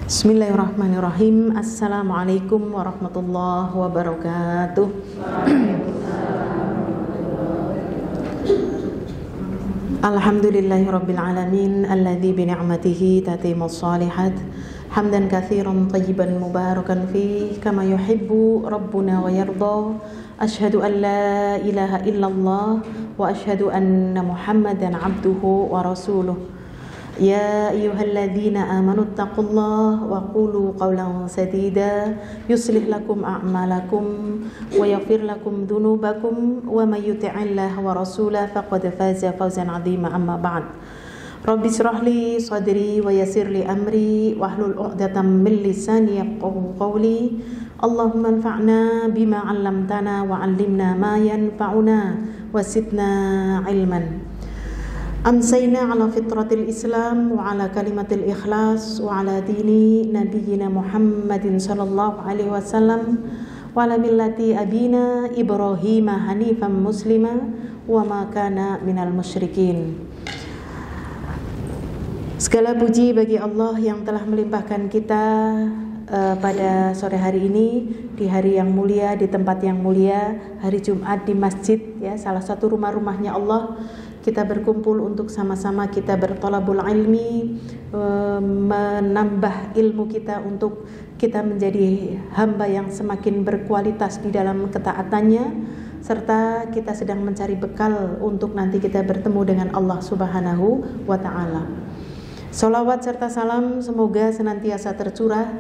Bismillahirrahmanirrahim. Assalamualaikum warahmatullahi wabarakatuh. Alhamdulillahirabbil alamin alladzi bi ni'matihi tatimmus shalihat. Hamdan katsiran thayyiban mubarakan fihi kama yuhibbu rabbuna wa yarda. Asyhadu an la ilaha illallah wa asyhadu anna Muhammadan abduhu wa rasuluh. Ya ayyuhalladzina amanu taqullaha wa qulu qawlan sadida yuslih lakum a'malakum wa yaghfir lakum dhunubakum wa may yuti'illaha wa rasulahu faqad faza fawzan 'azima amma ba'd. Rabbi shrah li sadri wa yassir li amri wahlul 'uqdatam min lisani yafqahu qawli. Allahumma anfa'na bima 'allamtana wa 'allimna ma yanfa'una wa zidna 'ilman. Amsayna ala fitratil Islam wa ala kalimatil ikhlas wa ala dini nabiyyina Muhammadin sallallahu alaihi wasallam wa ala millati abina Ibrahim hanifan muslima wa ma kana minal musyrikin. Segala puji bagi Allah yang telah melimpahkan kita pada sore hari ini di hari yang mulia, di tempat yang mulia, hari Jumat di masjid, ya, salah satu rumah-rumahnya Allah. Kita berkumpul untuk sama-sama kita bertolabul ilmi, menambah ilmu kita untuk kita menjadi hamba yang semakin berkualitas di dalam ketaatannya, serta kita sedang mencari bekal untuk nanti kita bertemu dengan Allah Subhanahu wa ta'ala. Sholawat serta salam semoga senantiasa tercurah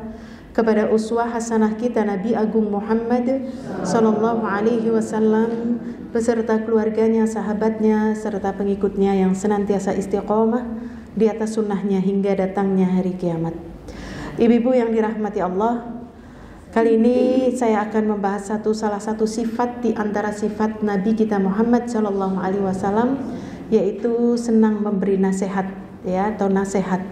kepada uswah hasanah kita Nabi Agung Muhammad sallallahu alaihi wasallam beserta keluarganya, sahabatnya, serta pengikutnya yang senantiasa istiqomah di atas sunnahnya hingga datangnya hari kiamat. Ibu-ibu yang dirahmati Allah, kali ini saya akan membahas salah satu sifat di antara sifat Nabi kita Muhammad sallallahu alaihi wasallam, yaitu senang memberi nasihat, ya, atau nasihat.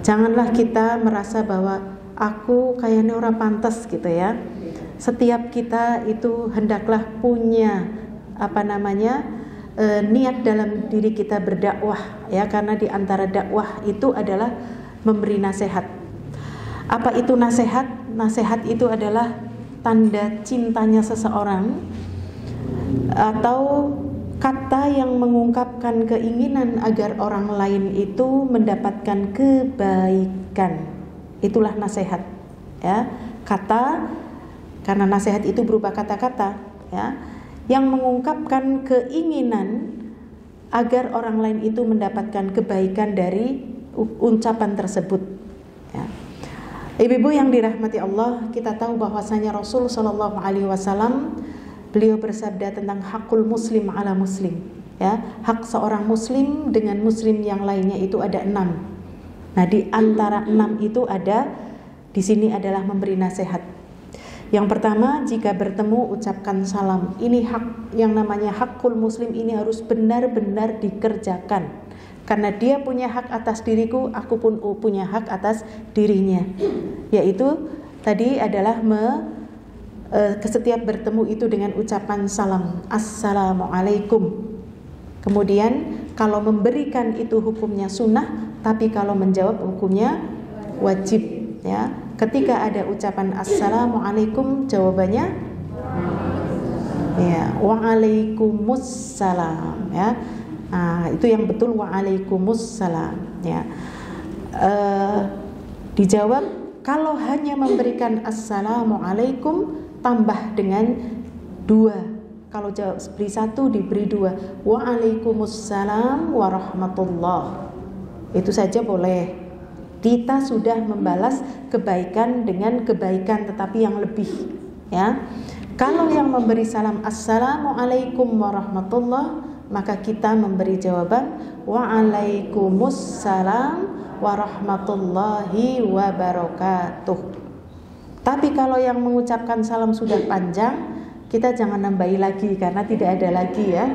Janganlah kita merasa bahwa aku kayaknya orang pantas gitu ya. Setiap kita itu hendaklah punya niat dalam diri kita berdakwah, ya, karena di antara dakwah itu adalah memberi nasihat. Apa itu nasihat? Nasihat itu adalah tanda cintanya seseorang atau kata yang mengungkapkan keinginan agar orang lain itu mendapatkan kebaikan. Itulah nasihat, ya. Kata, karena nasihat itu berupa kata-kata, ya, yang mengungkapkan keinginan agar orang lain itu mendapatkan kebaikan dari ucapan tersebut, ya. Ibu-ibu yang dirahmati Allah, kita tahu bahwasanya Rasul sallallahu alaihi wasallam beliau bersabda tentang hakul muslim ala muslim, ya. Hak seorang muslim dengan muslim yang lainnya itu ada 6. Nah, di antara 6 itu ada di sini adalah memberi nasihat. Yang pertama, jika bertemu ucapkan salam. Ini hak yang namanya hakul muslim, ini harus benar-benar dikerjakan. Karena dia punya hak atas diriku, aku pun punya hak atas dirinya. Yaitu tadi adalah setiap bertemu itu dengan ucapan salam, assalamualaikum. Kemudian kalau memberikan itu hukumnya sunnah, tapi kalau menjawab hukumnya wajib, ya. Ketika ada ucapan assalamualaikum, jawabannya ya waalaikumsalam, ya. Nah, itu yang betul, waalaikumsalam, ya. Dijawab kalau hanya memberikan assalamualaikum tambah dengan 2. Kalau jawab beri 1 diberi 2. Waalaikumsalam warahmatullah. Itu saja boleh. Kita sudah membalas kebaikan dengan kebaikan tetapi yang lebih, ya. Kalau yang memberi salam assalamualaikum warahmatullah, maka kita memberi jawaban waalaikumsalam warahmatullahi wabarakatuh. Tapi kalau yang mengucapkan salam sudah panjang, kita jangan nambahi lagi karena tidak ada lagi, ya.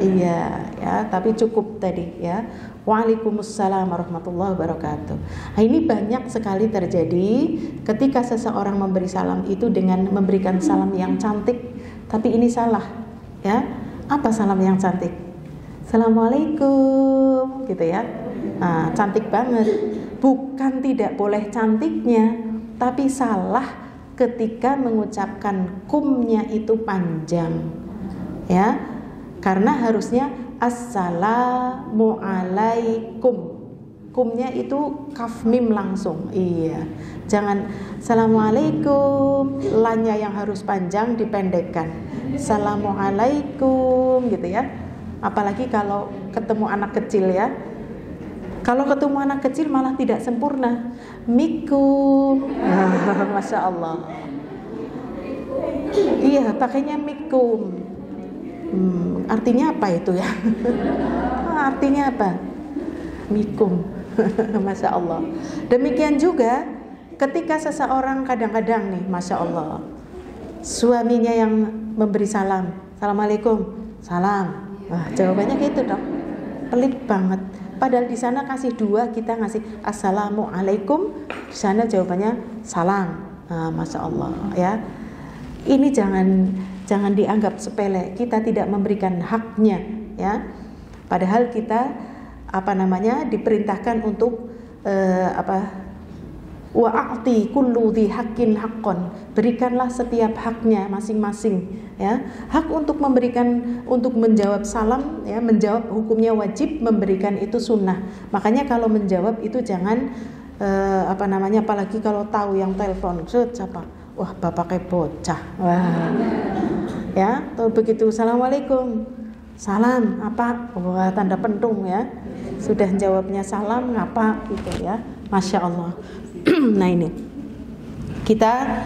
Iya, ya, tapi cukup tadi, ya. Waalaikumsalam warahmatullahi wabarakatuh. Nah, ini banyak sekali terjadi ketika seseorang memberi salam itu dengan memberikan salam yang cantik, tapi ini salah, ya. Apa salam yang cantik? Assalamualaikum, gitu ya. Nah, cantik banget. Bukan bukan tidak boleh cantiknya, tapi salah ketika mengucapkan kumnya itu panjang, ya, karena harusnya assalamualaikum. Kumnya itu kaf mim langsung, iya. Jangan assalamualaikum, lanya yang harus panjang dipendekkan. Assalamualaikum gitu ya. Apalagi kalau ketemu anak kecil ya. Kalau ketemu anak kecil malah tidak sempurna. Mikum, masya Allah. Iya, pakainya mikum. Artinya apa itu ya? Artinya apa? Mikum. Masya Allah. Demikian juga ketika seseorang kadang-kadang nih, masya Allah, suaminya yang memberi salam, assalamualaikum, salam. Wah, jawabannya gitu dong. Pelit banget. Padahal di sana kasih dua, kita ngasih assalamualaikum, di sana jawabannya salam. Nah, masya Allah ya. Ini jangan dianggap sepele. Kita tidak memberikan haknya ya. Padahal kita diperintahkan untuk wa'ati kullu dhi haqqin haqqan, berikanlah setiap haknya masing-masing ya. Hak untuk menjawab salam ya, menjawab hukumnya wajib, memberikan itu sunnah. Makanya kalau menjawab itu jangan apalagi kalau tahu yang telepon siapa, wah bapak kayak bocah, wah ya, atau begitu assalamualaikum, salam apa, wah tanda pentung ya, sudah jawabnya salam ngapa gitu ya, masya Allah. Nah ini kita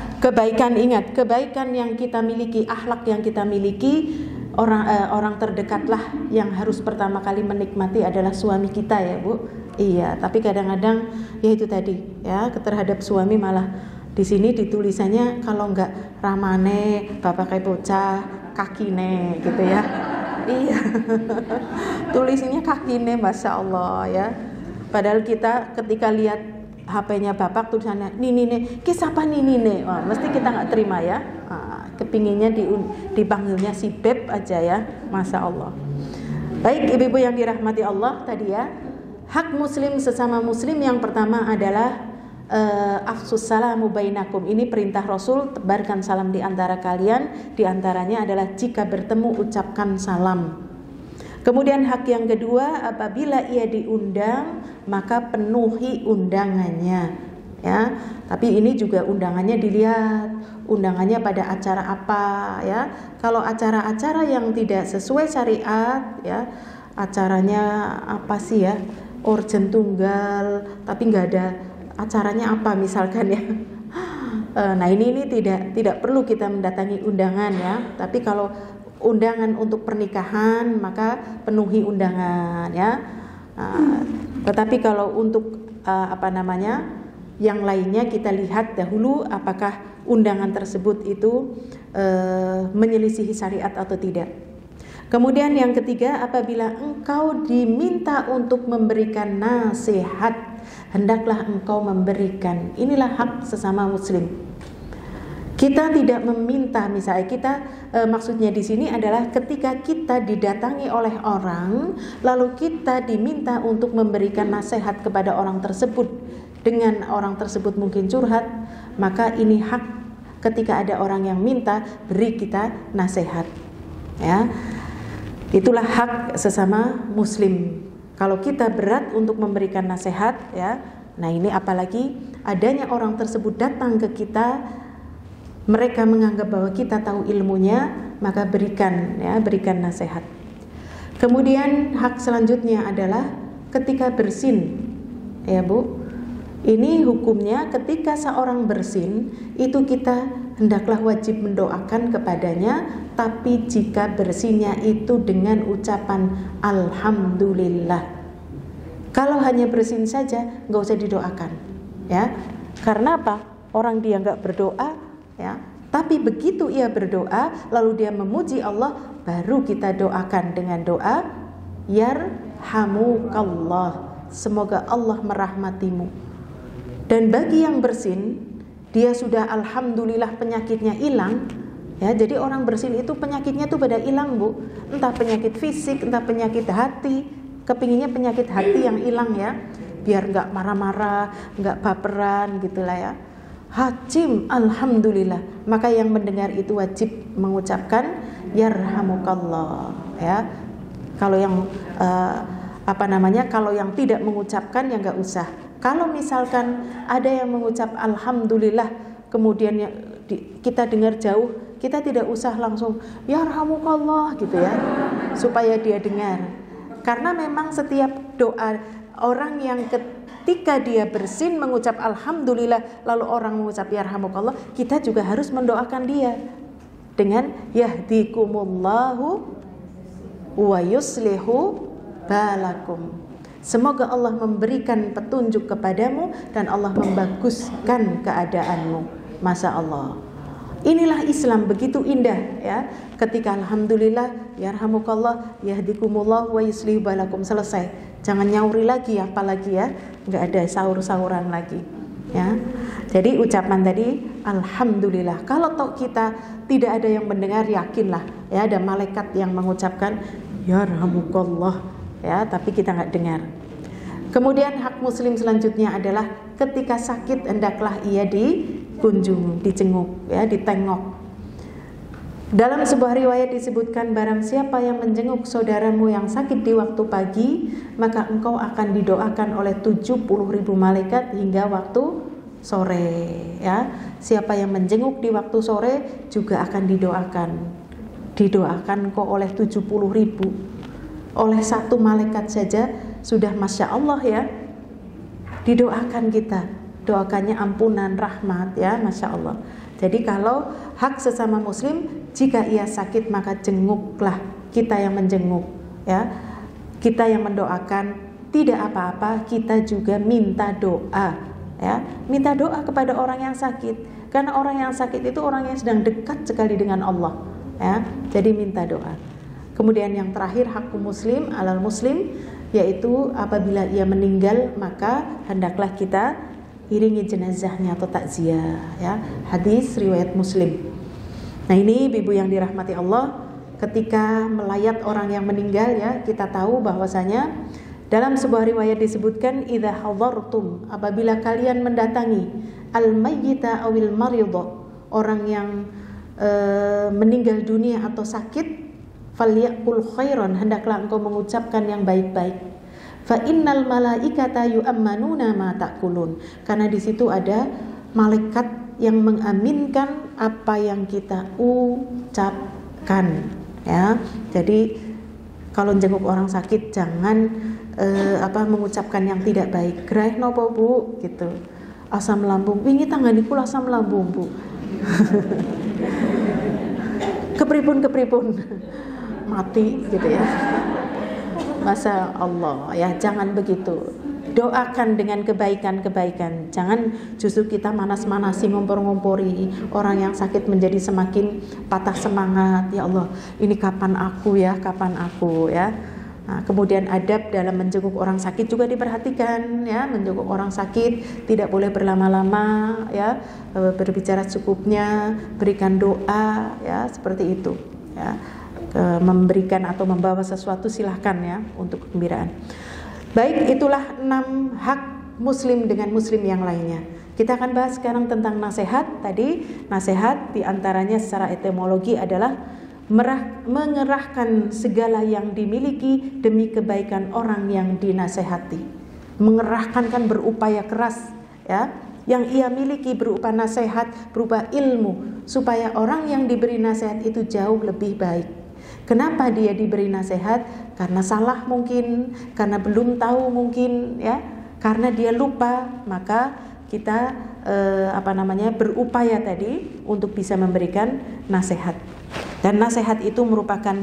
ingat kebaikan yang kita miliki, akhlak yang kita miliki, orang terdekatlah yang harus pertama kali menikmati adalah suami kita ya Bu. Iya, tapi kadang-kadang ya itu tadi ya, terhadap suami malah di sini ditulisannya kalau enggak ramane bapak kayak bocah kakine gitu ya. Iya. Tulisannya kakine, masya Allah ya. Padahal kita ketika lihat HP-nya bapak tulisannya nini kisapa nini, wah, mesti kita nggak terima ya. Kepinginnya dipanggilnya si beb aja ya, masya Allah. Baik ibu-ibu yang dirahmati Allah, tadi ya hak muslim sesama muslim yang pertama adalah afsus salamu bainakum. Ini perintah Rasul, tebarkan salam di antara kalian. Di antaranya adalah jika bertemu ucapkan salam. Kemudian hak yang kedua, apabila ia diundang maka penuhi undangannya ya. Tapi ini juga undangannya dilihat, undangannya pada acara apa ya. Kalau acara-acara yang tidak sesuai syariat ya, acaranya apa sih ya, urgent tunggal tapi nggak ada acaranya apa misalkan ya. Nah ini tidak perlu kita mendatangi undangan ya. Tapi kalau undangan untuk pernikahan maka penuhi undangan ya. Tetapi kalau untuk yang lainnya kita lihat dahulu apakah undangan tersebut itu menyelisihi syariat atau tidak. Kemudian yang ketiga, apabila engkau diminta untuk memberikan nasihat, hendaklah engkau memberikan. Inilah hak sesama muslim. Kita tidak meminta, misalnya kita maksudnya di sini adalah ketika kita didatangi oleh orang, lalu kita diminta untuk memberikan nasihat kepada orang tersebut, dengan orang tersebut mungkin curhat, maka ini hak ketika ada orang yang minta, beri kita nasihat. Ya, itulah hak sesama muslim. Kalau kita berat untuk memberikan nasihat, ya, nah ini apalagi adanya orang tersebut datang ke kita, mereka menganggap bahwa kita tahu ilmunya, maka berikan nasihat. Kemudian hak selanjutnya adalah ketika bersin, ya Bu. Ini hukumnya ketika seorang bersin itu kita hendaklah wajib mendoakan kepadanya, tapi jika bersinnya itu dengan ucapan alhamdulillah. Kalau hanya bersin saja nggak usah didoakan, ya. Karena apa? Orang dia nggak berdoa, ya. Tapi begitu ia berdoa, lalu dia memuji Allah, baru kita doakan dengan doa yarhamukallah, semoga Allah merahmatimu. Dan bagi yang bersin, dia sudah alhamdulillah penyakitnya hilang, ya. Jadi orang bersin itu penyakitnya tuh pada hilang Bu. Entah penyakit fisik, entah penyakit hati. Kepinginnya penyakit hati yang hilang ya. biar nggak marah-marah, nggak baperan gitulah ya. Hajim, alhamdulillah. Maka yang mendengar itu wajib mengucapkan yarhamukallah ya. Kalau yang kalau yang tidak mengucapkan ya nggak usah. Kalau misalkan ada yang mengucap alhamdulillah, kemudian kita dengar jauh, kita tidak usah langsung yarhamukallah gitu ya, supaya dia dengar. Karena memang setiap doa orang yang ketika dia bersin mengucap alhamdulillah, lalu orang mengucap yarhamukallah, kita juga harus mendoakan dia dengan yahdikumullahu wa yuslihu balakum. Semoga Allah memberikan petunjuk kepadamu dan Allah membaguskan keadaanmu. Masya Allah. Inilah Islam, begitu indah ya. Ketika alhamdulillah, yarhamukallah, yahdikumullah wa yuslihu balakum, selesai. Jangan nyauri lagi, apalagi ya, nggak ada sahur-sahuran lagi ya. Jadi ucapan tadi alhamdulillah. Kalau toh kita tidak ada yang mendengar, yakinlah ya ada malaikat yang mengucapkan yarhamukallah ya, tapi kita nggak dengar. Kemudian hak muslim selanjutnya adalah ketika sakit hendaklah ia dikunjung, dijenguk ya, ditengok. Dalam sebuah riwayat disebutkan, barang siapa yang menjenguk saudaramu yang sakit di waktu pagi, maka engkau akan didoakan oleh 70.000 malaikat hingga waktu sore ya. Siapa yang menjenguk di waktu sore juga akan didoakan kok oleh 70.000. Oleh satu malaikat saja sudah masya Allah ya, didoakan kita, doakannya ampunan, rahmat ya, masya Allah. Jadi kalau hak sesama muslim, jika ia sakit maka jenguklah, kita yang menjenguk ya, kita yang mendoakan. Tidak apa-apa, kita juga minta doa ya, minta doa kepada orang yang sakit, karena orang yang sakit itu orang yang sedang dekat sekali dengan Allah ya, jadi minta doa. Kemudian yang terakhir hakku muslim alal muslim, yaitu apabila ia meninggal maka hendaklah kita iringi jenazahnya atau takziah ya. Hadis riwayat Muslim. Nah ini ibu yang dirahmati Allah, ketika melayat orang yang meninggal ya, kita tahu bahwasanya dalam sebuah riwayat disebutkan idza hadartum, apabila kalian mendatangi al-mayyita awil maridha, orang yang meninggal dunia atau sakit, falyaqul khairan, hendaklah engkau mengucapkan yang baik-baik. Fa innal malaikata yu'ammanuna ma ta'kulun, karena di situ ada malaikat yang mengaminkan apa yang kita ucapkan ya. Jadi kalau jenguk orang sakit jangan mengucapkan yang tidak baik. Graih nopo Bu gitu. Asam lambung, wingi tanganiku asam lambung Bu. Kepripun mati gitu ya. Masya Allah ya, jangan begitu. Doakan dengan kebaikan-kebaikan. Jangan justru kita manas-manasi, ngompor-ngompori. Orang yang sakit menjadi semakin patah semangat. Ya Allah, ini kapan aku ya. Nah, kemudian adab dalam menjenguk orang sakit juga diperhatikan ya. Menjenguk orang sakit tidak boleh berlama-lama ya. Berbicara cukupnya, berikan doa ya, seperti itu ya. Memberikan atau membawa sesuatu silahkan ya, untuk kegembiraan. Baik, itulah 6 hak muslim dengan muslim yang lainnya. Kita akan bahas sekarang tentang nasihat. Tadi nasihat diantaranya secara etimologi adalah mengerahkan segala yang dimiliki demi kebaikan orang yang dinasehati. Mengerahkan kan berupaya keras ya, yang ia miliki berupa nasihat, berupa ilmu, supaya orang yang diberi nasihat itu jauh lebih baik. Kenapa dia diberi nasihat? Karena salah mungkin, karena belum tahu mungkin ya, karena dia lupa, maka kita berupaya tadi untuk bisa memberikan nasihat. Dan nasihat itu merupakan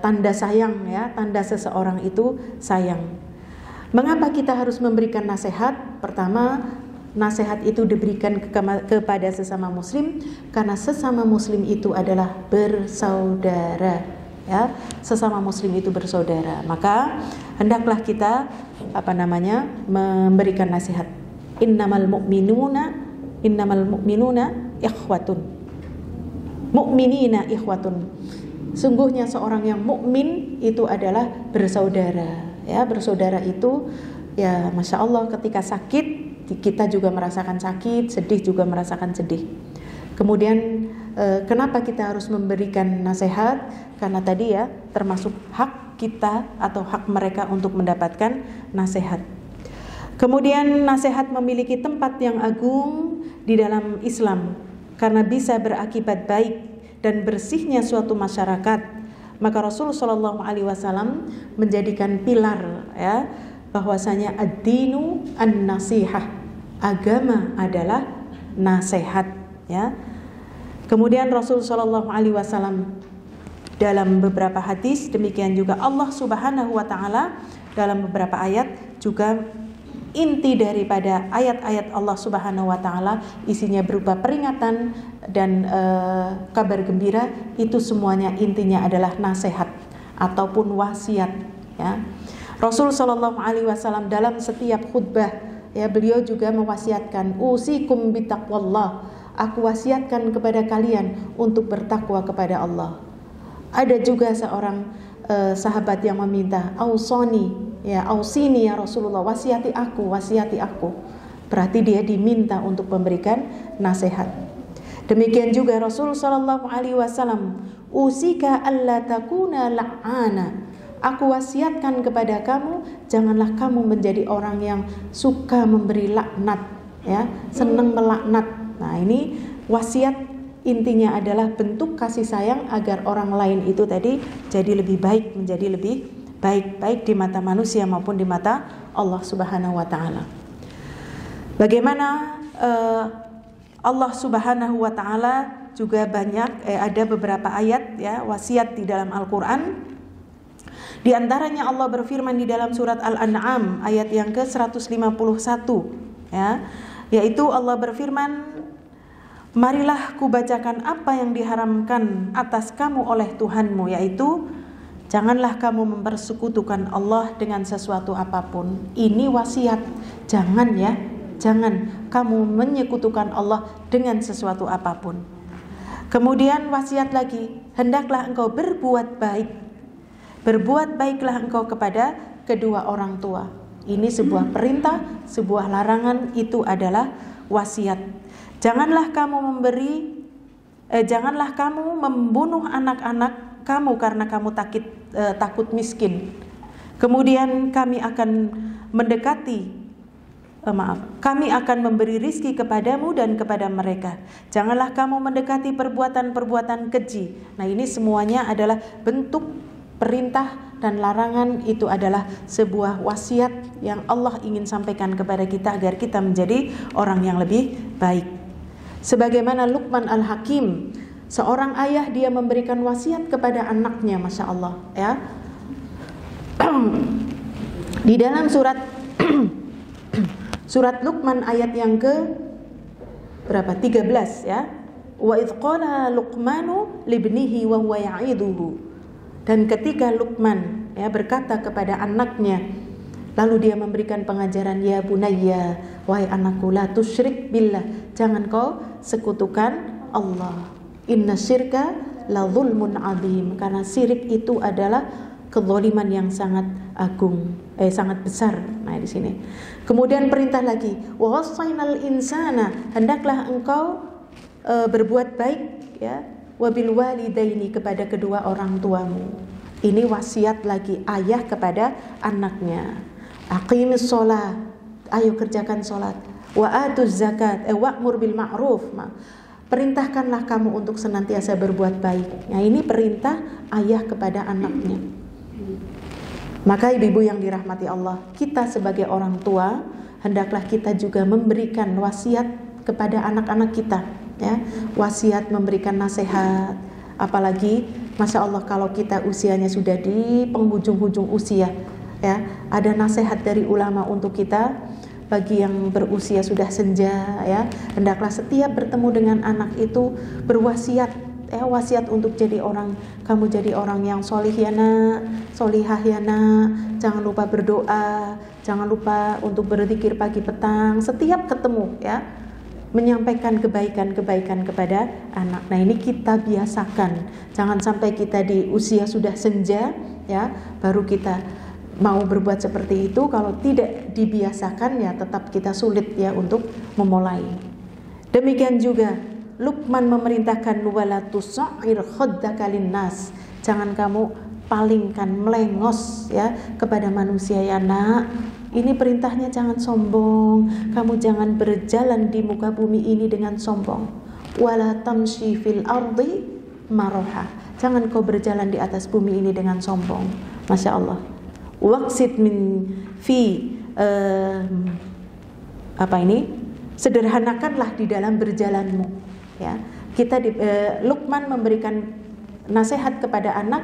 tanda sayang ya, tanda seseorang itu sayang. Mengapa kita harus memberikan nasihat? Pertama, nasihat itu diberikan kepada sesama muslim karena sesama muslim itu adalah bersaudara ya. Sesama muslim itu bersaudara, maka hendaklah kita memberikan nasihat. Innamal mu'minuna ikhwatun. Mu'minina ikhwatun. Sungguhnya seorang yang mukmin itu adalah bersaudara ya. Bersaudara itu ya Masya Allah ketika sakit kita juga merasakan sakit, sedih juga merasakan sedih. Kemudian kenapa kita harus memberikan nasihat? Karena tadi ya termasuk hak kita atau hak mereka untuk mendapatkan nasihat. Kemudian nasihat memiliki tempat yang agung di dalam Islam karena bisa berakibat baik dan bersihnya suatu masyarakat. Maka Rasul Shallallahu Alaihi Wasallam menjadikan pilar ya bahwasanya ad-dinu an-nasihah, agama adalah nasihat ya. Kemudian Rasul Shallallahu Alaihi Wasallam dalam beberapa hadis, demikian juga Allah Subhanahu Wa Taala dalam beberapa ayat juga inti daripada ayat-ayat Allah Subhanahu Wa Taala isinya berupa peringatan dan kabar gembira, itu semuanya intinya adalah nasihat ataupun wasiat ya. Rasul Shallallahu Alaihi Wasallam dalam setiap khutbah ya beliau juga mewasiatkan usikum bitaqwallah, aku wasiatkan kepada kalian untuk bertakwa kepada Allah. Ada juga seorang sahabat yang meminta ausoni ya, ausini ya Rasulullah, wasiati aku. Berarti dia diminta untuk memberikan nasihat. Demikian juga Rasul sallallahu alaihi wasallam, usika alla takuna la'ana, aku wasiatkan kepada kamu, janganlah kamu menjadi orang yang suka memberi laknat ya, senang melaknat. Nah, ini wasiat intinya adalah bentuk kasih sayang agar orang lain itu tadi jadi lebih baik, menjadi lebih baik di mata manusia maupun di mata Allah Subhanahu wa taala. Bagaimana Allah Subhanahu wa taala juga banyak ada beberapa ayat ya wasiat di dalam Al-Qur'an. Di antaranya Allah berfirman di dalam surat Al-An'am ayat yang ke-151 ya, yaitu Allah berfirman, marilah kubacakan apa yang diharamkan atas kamu oleh Tuhanmu, yaitu janganlah kamu mempersekutukan Allah dengan sesuatu apapun. Ini wasiat, jangan kamu menyekutukan Allah dengan sesuatu apapun. Kemudian wasiat lagi, hendaklah engkau berbuat baik. Berbuat baiklah engkau kepada kedua orang tua. Ini sebuah perintah, sebuah larangan, itu adalah wasiat. Janganlah kamu membunuh anak-anak kamu karena kamu takut miskin. Kemudian kami akan memberi rizki kepadamu dan kepada mereka. Janganlah kamu mendekati perbuatan-perbuatan keji. Nah, ini semuanya adalah bentuk perintah dan larangan, itu adalah sebuah wasiat yang Allah ingin sampaikan kepada kita agar kita menjadi orang yang lebih baik. Sebagaimana Luqman Al-Hakim, seorang ayah, dia memberikan wasiat kepada anaknya, Masya Allah ya. Di dalam surat Luqman ayat yang ke berapa? 13 ya. Wa idh qala Luqmanu libnihi wa huwa ya'iduhu. Dan ketika Luqman ya berkata kepada anaknya, lalu dia memberikan pengajaran, ya bunayya, wahai anakku, la tusyrik billah, jangan kau sekutukan Allah. Inna syirka la zulmun azim, karena syirik itu adalah kezaliman yang sangat agung, sangat besar. Nah, di sini. Kemudian perintah lagi, wa wassaynal insana, hendaklah engkau berbuat baik ya, wabil walidaini, kepada kedua orang tuamu. Ini wasiat lagi ayah kepada anaknya. Aqimis sholat, ayo kerjakan sholat. Wa atuz zakat, wa'mur bil ma'ruf, perintahkanlah kamu untuk senantiasa berbuat baik. Nah, ini perintah ayah kepada anaknya. Maka ibu-ibu yang dirahmati Allah, kita sebagai orang tua hendaklah kita juga memberikan wasiat kepada anak-anak kita ya, wasiat, memberikan nasihat. Apalagi Masya Allah kalau kita usianya sudah di penghujung-hujung usia ya, ada nasihat dari ulama untuk kita. Bagi yang berusia sudah senja ya, hendaklah setiap bertemu dengan anak itu berwasiat ya, wasiat untuk kamu jadi orang yang solih ya nak, solihah ya nak, jangan lupa berdoa, jangan lupa untuk berzikir pagi petang, setiap ketemu ya, menyampaikan kebaikan-kebaikan kepada anak. Nah, ini kita biasakan. Jangan sampai kita di usia sudah senja ya, baru kita mau berbuat seperti itu, kalau tidak dibiasakan ya tetap kita sulit ya untuk memulai. Demikian juga Luqman memerintahkan wala tusair khaddaka linnas, jangan kamu palingkan, melengos ya kepada manusia ya nak. Ini perintahnya, jangan sombong, kamu jangan berjalan di muka bumi ini dengan sombong. Wala tamshi fil ardi maroha, jangan kau berjalan di atas bumi ini dengan sombong. Masya Allah. Waqsid min fi sederhanakanlah di dalam berjalanmu ya. Luqman memberikan nasihat kepada anak,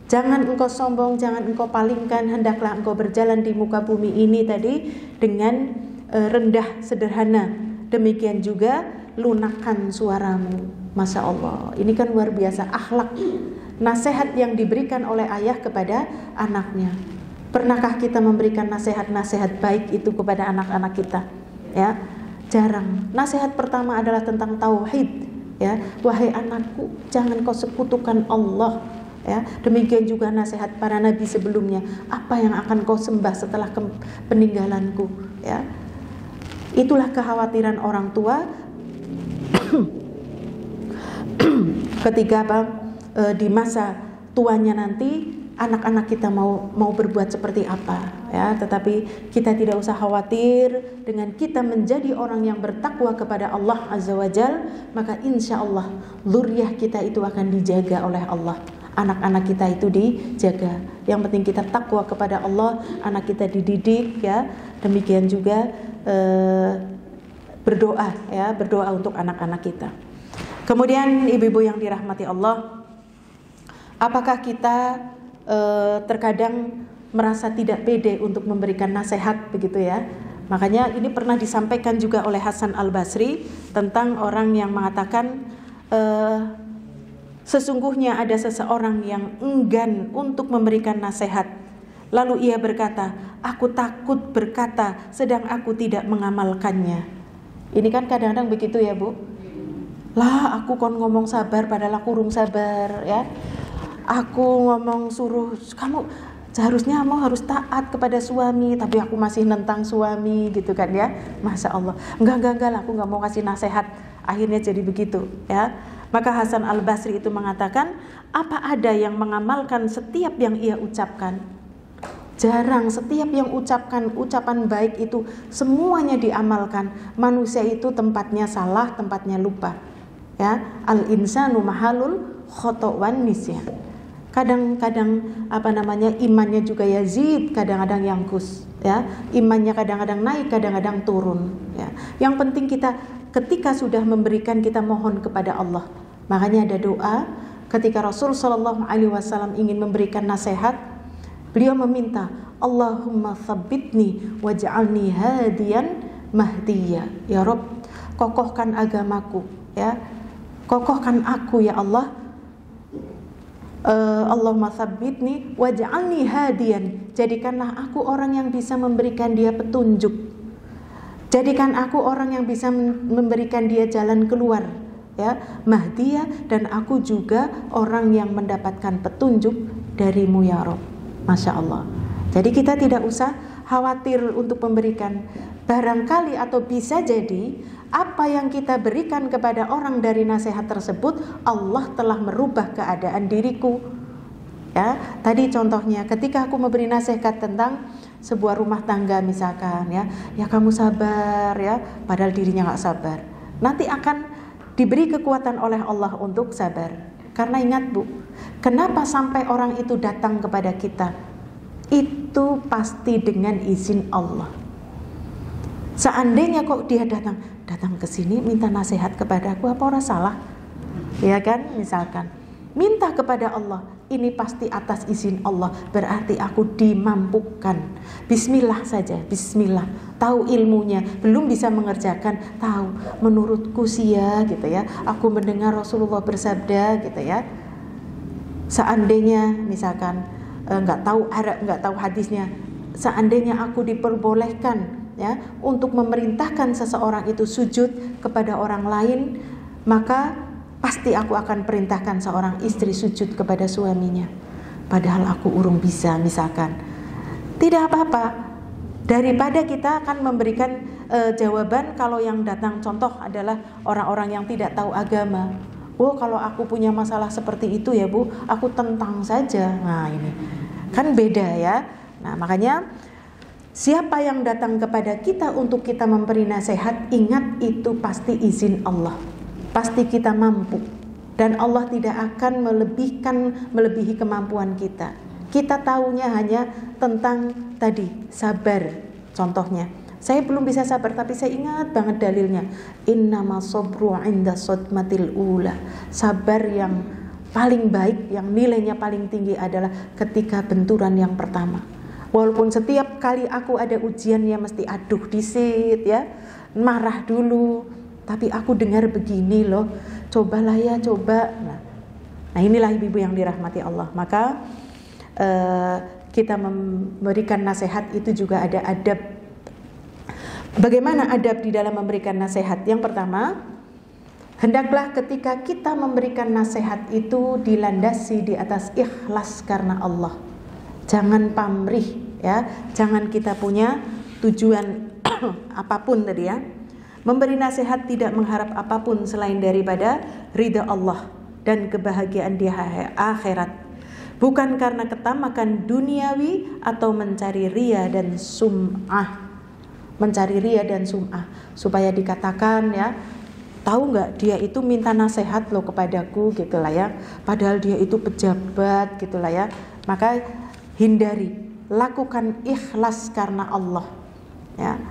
jangan engkau sombong, jangan engkau palingkan, hendaklah engkau berjalan di muka bumi ini tadi dengan rendah, sederhana. Demikian juga lunakkan suaramu. Masya Allah, ini kan luar biasa akhlak, nasihat yang diberikan oleh ayah kepada anaknya. Pernahkah kita memberikan nasihat-nasihat baik itu kepada anak-anak kita? Ya, jarang. Nasihat pertama adalah tentang tauhid. Ya, wahai anakku, jangan kau sekutukan Allah. Ya, demikian juga nasihat para nabi sebelumnya. Apa yang akan kau sembah setelah peninggalanku? Ya, itulah kekhawatiran orang tua ketika di masa tuanya nanti anak-anak kita mau berbuat seperti apa ya. Tetapi kita tidak usah khawatir, dengan kita menjadi orang yang bertakwa kepada Allah Azza wa Jal, maka insya Allah zuriyah kita itu akan dijaga oleh Allah. Anak-anak kita itu dijaga. Yang penting kita takwa kepada Allah, anak kita dididik ya. Demikian juga berdoa ya, berdoa untuk anak-anak kita. Kemudian ibu-ibu yang dirahmati Allah, apakah kita terkadang merasa tidak pede untuk memberikan nasihat begitu ya? Makanya ini pernah disampaikan juga oleh Hasan Al-Basri tentang orang yang mengatakan sesungguhnya ada seseorang yang enggan untuk memberikan nasihat. Lalu ia berkata, aku takut berkata sedang aku tidak mengamalkannya. Ini kan kadang-kadang begitu ya Bu. Lah aku kon ngomong sabar padahal aku urung sabar ya. Aku ngomong suruh kamu seharusnya kamu harus taat kepada suami, tapi aku masih nentang suami gitu kan ya. Masya Allah. Enggak lah, aku nggak mau kasih nasihat. Akhirnya jadi begitu ya. Maka Hasan Al-Basri itu mengatakan, apa ada yang mengamalkan setiap yang ia ucapkan? Jarang. Setiap yang ucapan baik itu semuanya diamalkan. Manusia itu tempatnya salah, tempatnya lupa. Ya, al-insanu mahalul khoto' wan nisyan. Kadang-kadang imannya juga yazid, kadang-kadang yangkus ya. Imannya kadang-kadang naik, kadang-kadang turun ya. Yang penting kita ketika sudah memberikan, kita mohon kepada Allah. Makanya ada doa ketika Rasul sallallahu alaihi wasallam ingin memberikan nasihat, beliau meminta, Allahumma tsabbitni waj'alni hadiyan mahdiyya. Ya Rabb, kokohkan agamaku ya. Kokohkan aku ya Allah. Allahumma tsabbitni waj'alni hadiyan. Jadikanlah aku orang yang bisa memberikan dia petunjuk. Jadikan aku orang yang bisa memberikan dia jalan keluar ya, mahdiyah, dan aku juga orang yang mendapatkan petunjuk darimu ya Rabb. Masya Allah. Jadi kita tidak usah khawatir untuk memberikan. Barangkali atau bisa jadi apa yang kita berikan kepada orang dari nasihat tersebut, Allah telah merubah keadaan diriku. Ya, tadi contohnya ketika aku memberi nasihat tentang sebuah rumah tangga misalkan ya kamu sabar ya, padahal dirinya nggak sabar. Nanti akan diberi kekuatan oleh Allah untuk sabar. Karena ingat Bu, kenapa sampai orang itu datang kepada kita? Itu pasti dengan izin Allah. Seandainya kok dia datang ke sini minta nasihat kepada aku, apa orang salah? Ya kan, misalkan minta kepada Allah, ini pasti atas izin Allah, berarti aku dimampukan. Bismillah saja, bismillah. Tahu ilmunya, belum bisa mengerjakan, tahu menurutku sih ya gitu ya. Aku mendengar Rasulullah bersabda gitu ya. Seandainya misalkan nggak tahu hadisnya, seandainya aku diperbolehkan ya untuk memerintahkan seseorang itu sujud kepada orang lain, maka pasti aku akan perintahkan seorang istri sujud kepada suaminya. Padahal aku urung bisa misalkan. Tidak apa-apa. Daripada kita akan memberikan jawaban kalau yang datang contoh adalah orang-orang yang tidak tahu agama. Oh, kalau aku punya masalah seperti itu ya Bu, aku tentang saja. Nah ini kan beda ya. Nah makanya siapa yang datang kepada kita untuk kita memberi nasihat, ingat itu pasti izin Allah. Pasti kita mampu. Dan Allah tidak akan melebihi kemampuan kita. Kita tahunya hanya tentang tadi sabar. Contohnya, saya belum bisa sabar tapi saya ingat banget dalilnya. Innama sabru 'inda sadmatil ula. Sabar yang paling baik, yang nilainya paling tinggi adalah ketika benturan yang pertama. Walaupun setiap kali aku ada ujiannya mesti aduh disit ya, marah dulu, tapi aku dengar begini loh, cobalah ya, coba. Nah inilah ibu-ibu yang dirahmati Allah. Maka kita memberikan nasihat itu juga ada adab. Bagaimana adab di dalam memberikan nasihat? Yang pertama, hendaklah ketika kita memberikan nasihat itu dilandasi di atas ikhlas karena Allah. Jangan pamrih ya, jangan kita punya tujuan apapun tadi ya. Memberi nasihat tidak mengharap apapun selain daripada ridha Allah dan kebahagiaan di akhirat. Bukan karena ketamakan duniawi atau mencari ria dan sum'ah. Mencari ria dan sum'ah supaya dikatakan ya, tahu nggak dia itu minta nasihat loh kepadaku gitulah ya. Padahal dia itu pejabat gitulah ya. Maka hindari, lakukan ikhlas karena Allah ya.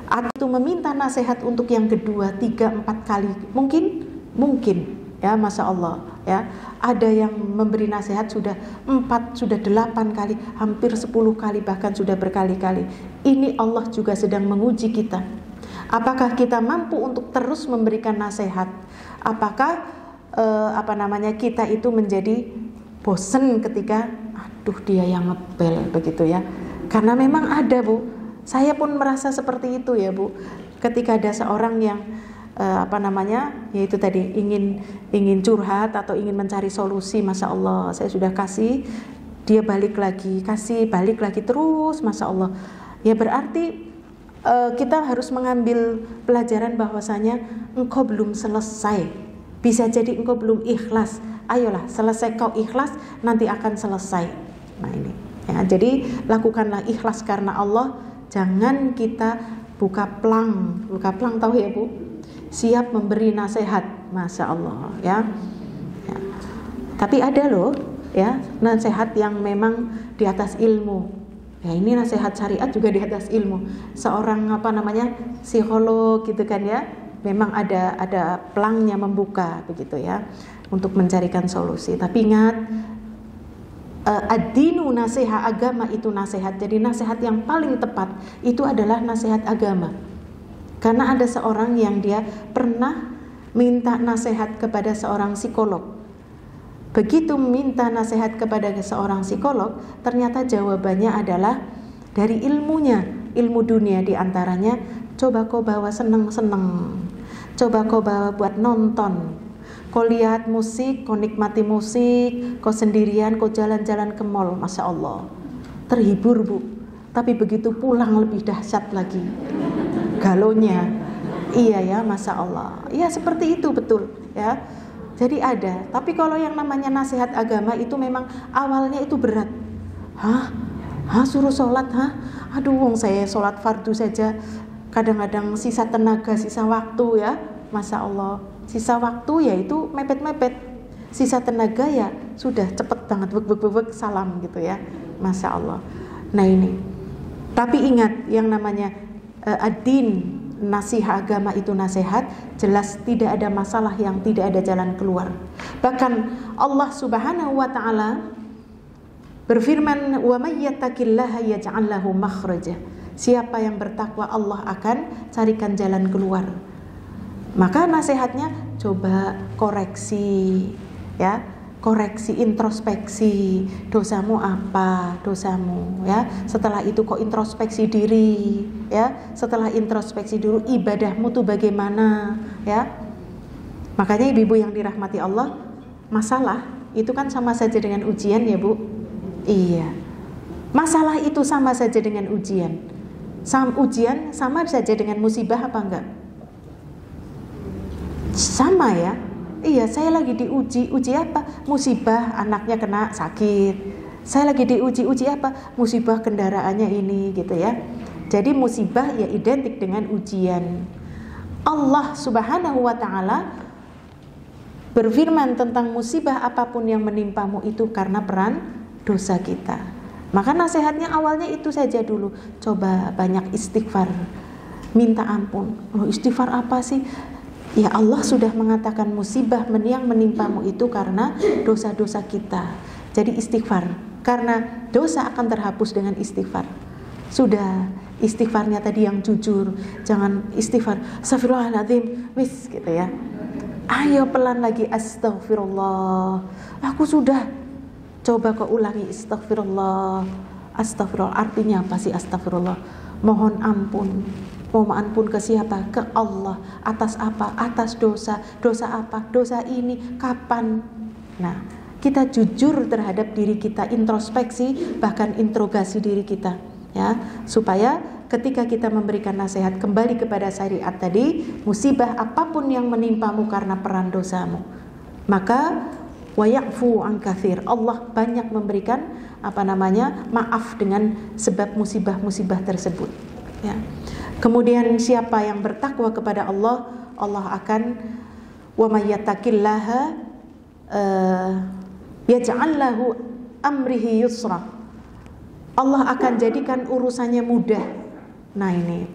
Atau meminta nasihat untuk yang kedua, 3, 4 kali mungkin ya, Masya Allah ya. Ada yang memberi nasihat sudah 4, sudah 8 kali, hampir 10 kali, bahkan sudah berkali-kali. Ini Allah juga sedang menguji kita. Apakah kita mampu untuk terus memberikan nasihat? Apakah kita itu menjadi bosen ketika aduh dia yang ngepel begitu ya. Karena memang ada Bu, saya pun merasa seperti itu ya Bu. Ketika ada seorang yang yaitu tadi ingin curhat atau ingin mencari solusi, Masya Allah saya sudah kasih, dia balik lagi, kasih balik lagi terus, Masya Allah ya. Berarti kita harus mengambil pelajaran bahwasanya engkau belum selesai, bisa jadi engkau belum ikhlas. Ayolah selesai kau ikhlas, nanti akan selesai. Nah ini ya, jadi lakukanlah ikhlas karena Allah. Jangan kita buka plang tahu ya Bu, siap memberi nasihat, Masya Allah ya. Tapi ada loh ya nasihat yang memang di atas ilmu ya. Ini nasihat syariat juga di atas ilmu. Seorang psikolog gitu kan ya, memang ada pelangnya membuka begitu ya untuk mencarikan solusi. Tapi ingat, ad-dinu nasihat, agama itu nasihat. Jadi nasihat yang paling tepat itu adalah nasihat agama. Karena ada seorang yang dia pernah minta nasihat kepada seorang psikolog. Begitu minta nasihat kepada seorang psikolog, ternyata jawabannya adalah dari ilmunya, ilmu dunia diantaranya, coba kau bawa seneng-seneng, coba kau bawa buat nonton, kau lihat musik, kau nikmati musik, kau sendirian, kau jalan-jalan ke mall, Masya Allah, terhibur Bu. Tapi begitu pulang lebih dahsyat lagi galonya. Iya ya, Masya Allah. Iya seperti itu betul ya. Jadi ada. Tapi kalau yang namanya nasihat agama itu memang awalnya itu berat. Suruh sholat, aduh wong saya sholat fardu saja kadang-kadang sisa tenaga, sisa waktu ya, Masya Allah. Sisa waktu ya itu mepet-mepet, sisa tenaga ya sudah cepet banget, bek salam gitu ya, Masya Allah. Nah ini, tapi ingat yang namanya ad-din, nasihat agama itu nasihat, jelas tidak ada masalah yang tidak ada jalan keluar. Bahkan Allah Subhanahu wa taala berfirman, "Wa may yattaqillaha yaj'al lahu makhraja." Siapa yang bertakwa Allah akan carikan jalan keluar. Maka nasihatnya coba koreksi ya, koreksi, introspeksi, dosamu apa, dosamu ya. Setelah itu kok introspeksi diri ya. Setelah introspeksi dulu ibadahmu tuh bagaimana ya. Makanya ibu-ibu yang dirahmati Allah, masalah itu kan sama saja dengan ujian ya Bu. Iya. Masalah itu sama saja dengan ujian. Ujian sama saja dengan musibah apa enggak? Sama ya. Iya, saya lagi diuji. Uji apa? Musibah, anaknya kena sakit. Saya lagi diuji. Uji apa? Musibah kendaraannya ini, gitu ya. Jadi musibah ya identik dengan ujian. Allah Subhanahu wa ta'ala berfirman tentang musibah apapun yang menimpamu itu karena peran dosa kita. Maka nasihatnya awalnya itu saja dulu. Coba banyak istighfar, minta ampun. Loh, istighfar apa sih? Ya Allah sudah mengatakan musibah yang menimpamu itu karena dosa-dosa kita. Jadi istighfar, karena dosa akan terhapus dengan istighfar. Sudah, istighfarnya tadi yang jujur. Jangan istighfar astagfirullahaladzim, wis gitu ya. Ayo pelan lagi, astagfirullah. Aku sudah. Coba kau ulangi astagfirullah. Astagfirullah artinya apa sih astagfirullah? Mohon ampun. Mohon ampun ke siapa? Ke Allah. Atas apa? Atas dosa. Dosa apa? Dosa ini. Kapan? Nah, kita jujur terhadap diri kita, introspeksi, bahkan interogasi diri kita, ya, supaya ketika kita memberikan nasihat kembali kepada syariat tadi, musibah apapun yang menimpamu karena peran dosamu, maka wa ya'fu an katsir. Allah banyak memberikan maaf dengan sebab musibah-musibah tersebut, ya. Kemudian siapa yang bertakwa kepada Allah, Allah akan wa may yattaqillaha yaj'al lahu amrihi yusra. Allah akan jadikan urusannya mudah. Nah, ini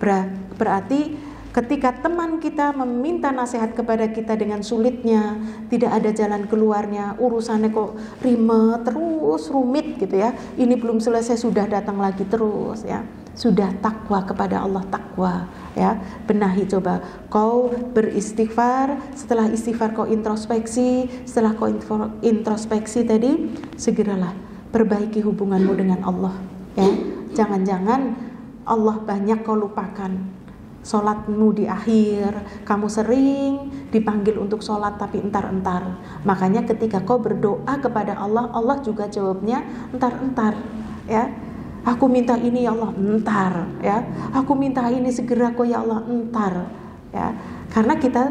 berarti ketika teman kita meminta nasihat kepada kita dengan sulitnya, tidak ada jalan keluarnya, urusannya kok ribet terus, rumit gitu ya. Ini belum selesai sudah datang lagi terus, ya. Sudah takwa kepada Allah, takwa, ya. Benahi, coba kau beristighfar, setelah istighfar kau introspeksi, setelah kau introspeksi tadi, segeralah perbaiki hubunganmu dengan Allah, ya. Jangan-jangan Allah banyak kau lupakan. Sholatmu di akhir, kamu sering dipanggil untuk sholat tapi entar-entar. Makanya ketika kau berdoa kepada Allah, Allah juga jawabnya entar-entar, ya. Aku minta ini ya Allah, entar, ya. Aku minta ini segera kok ya Allah, entar, ya. Karena kita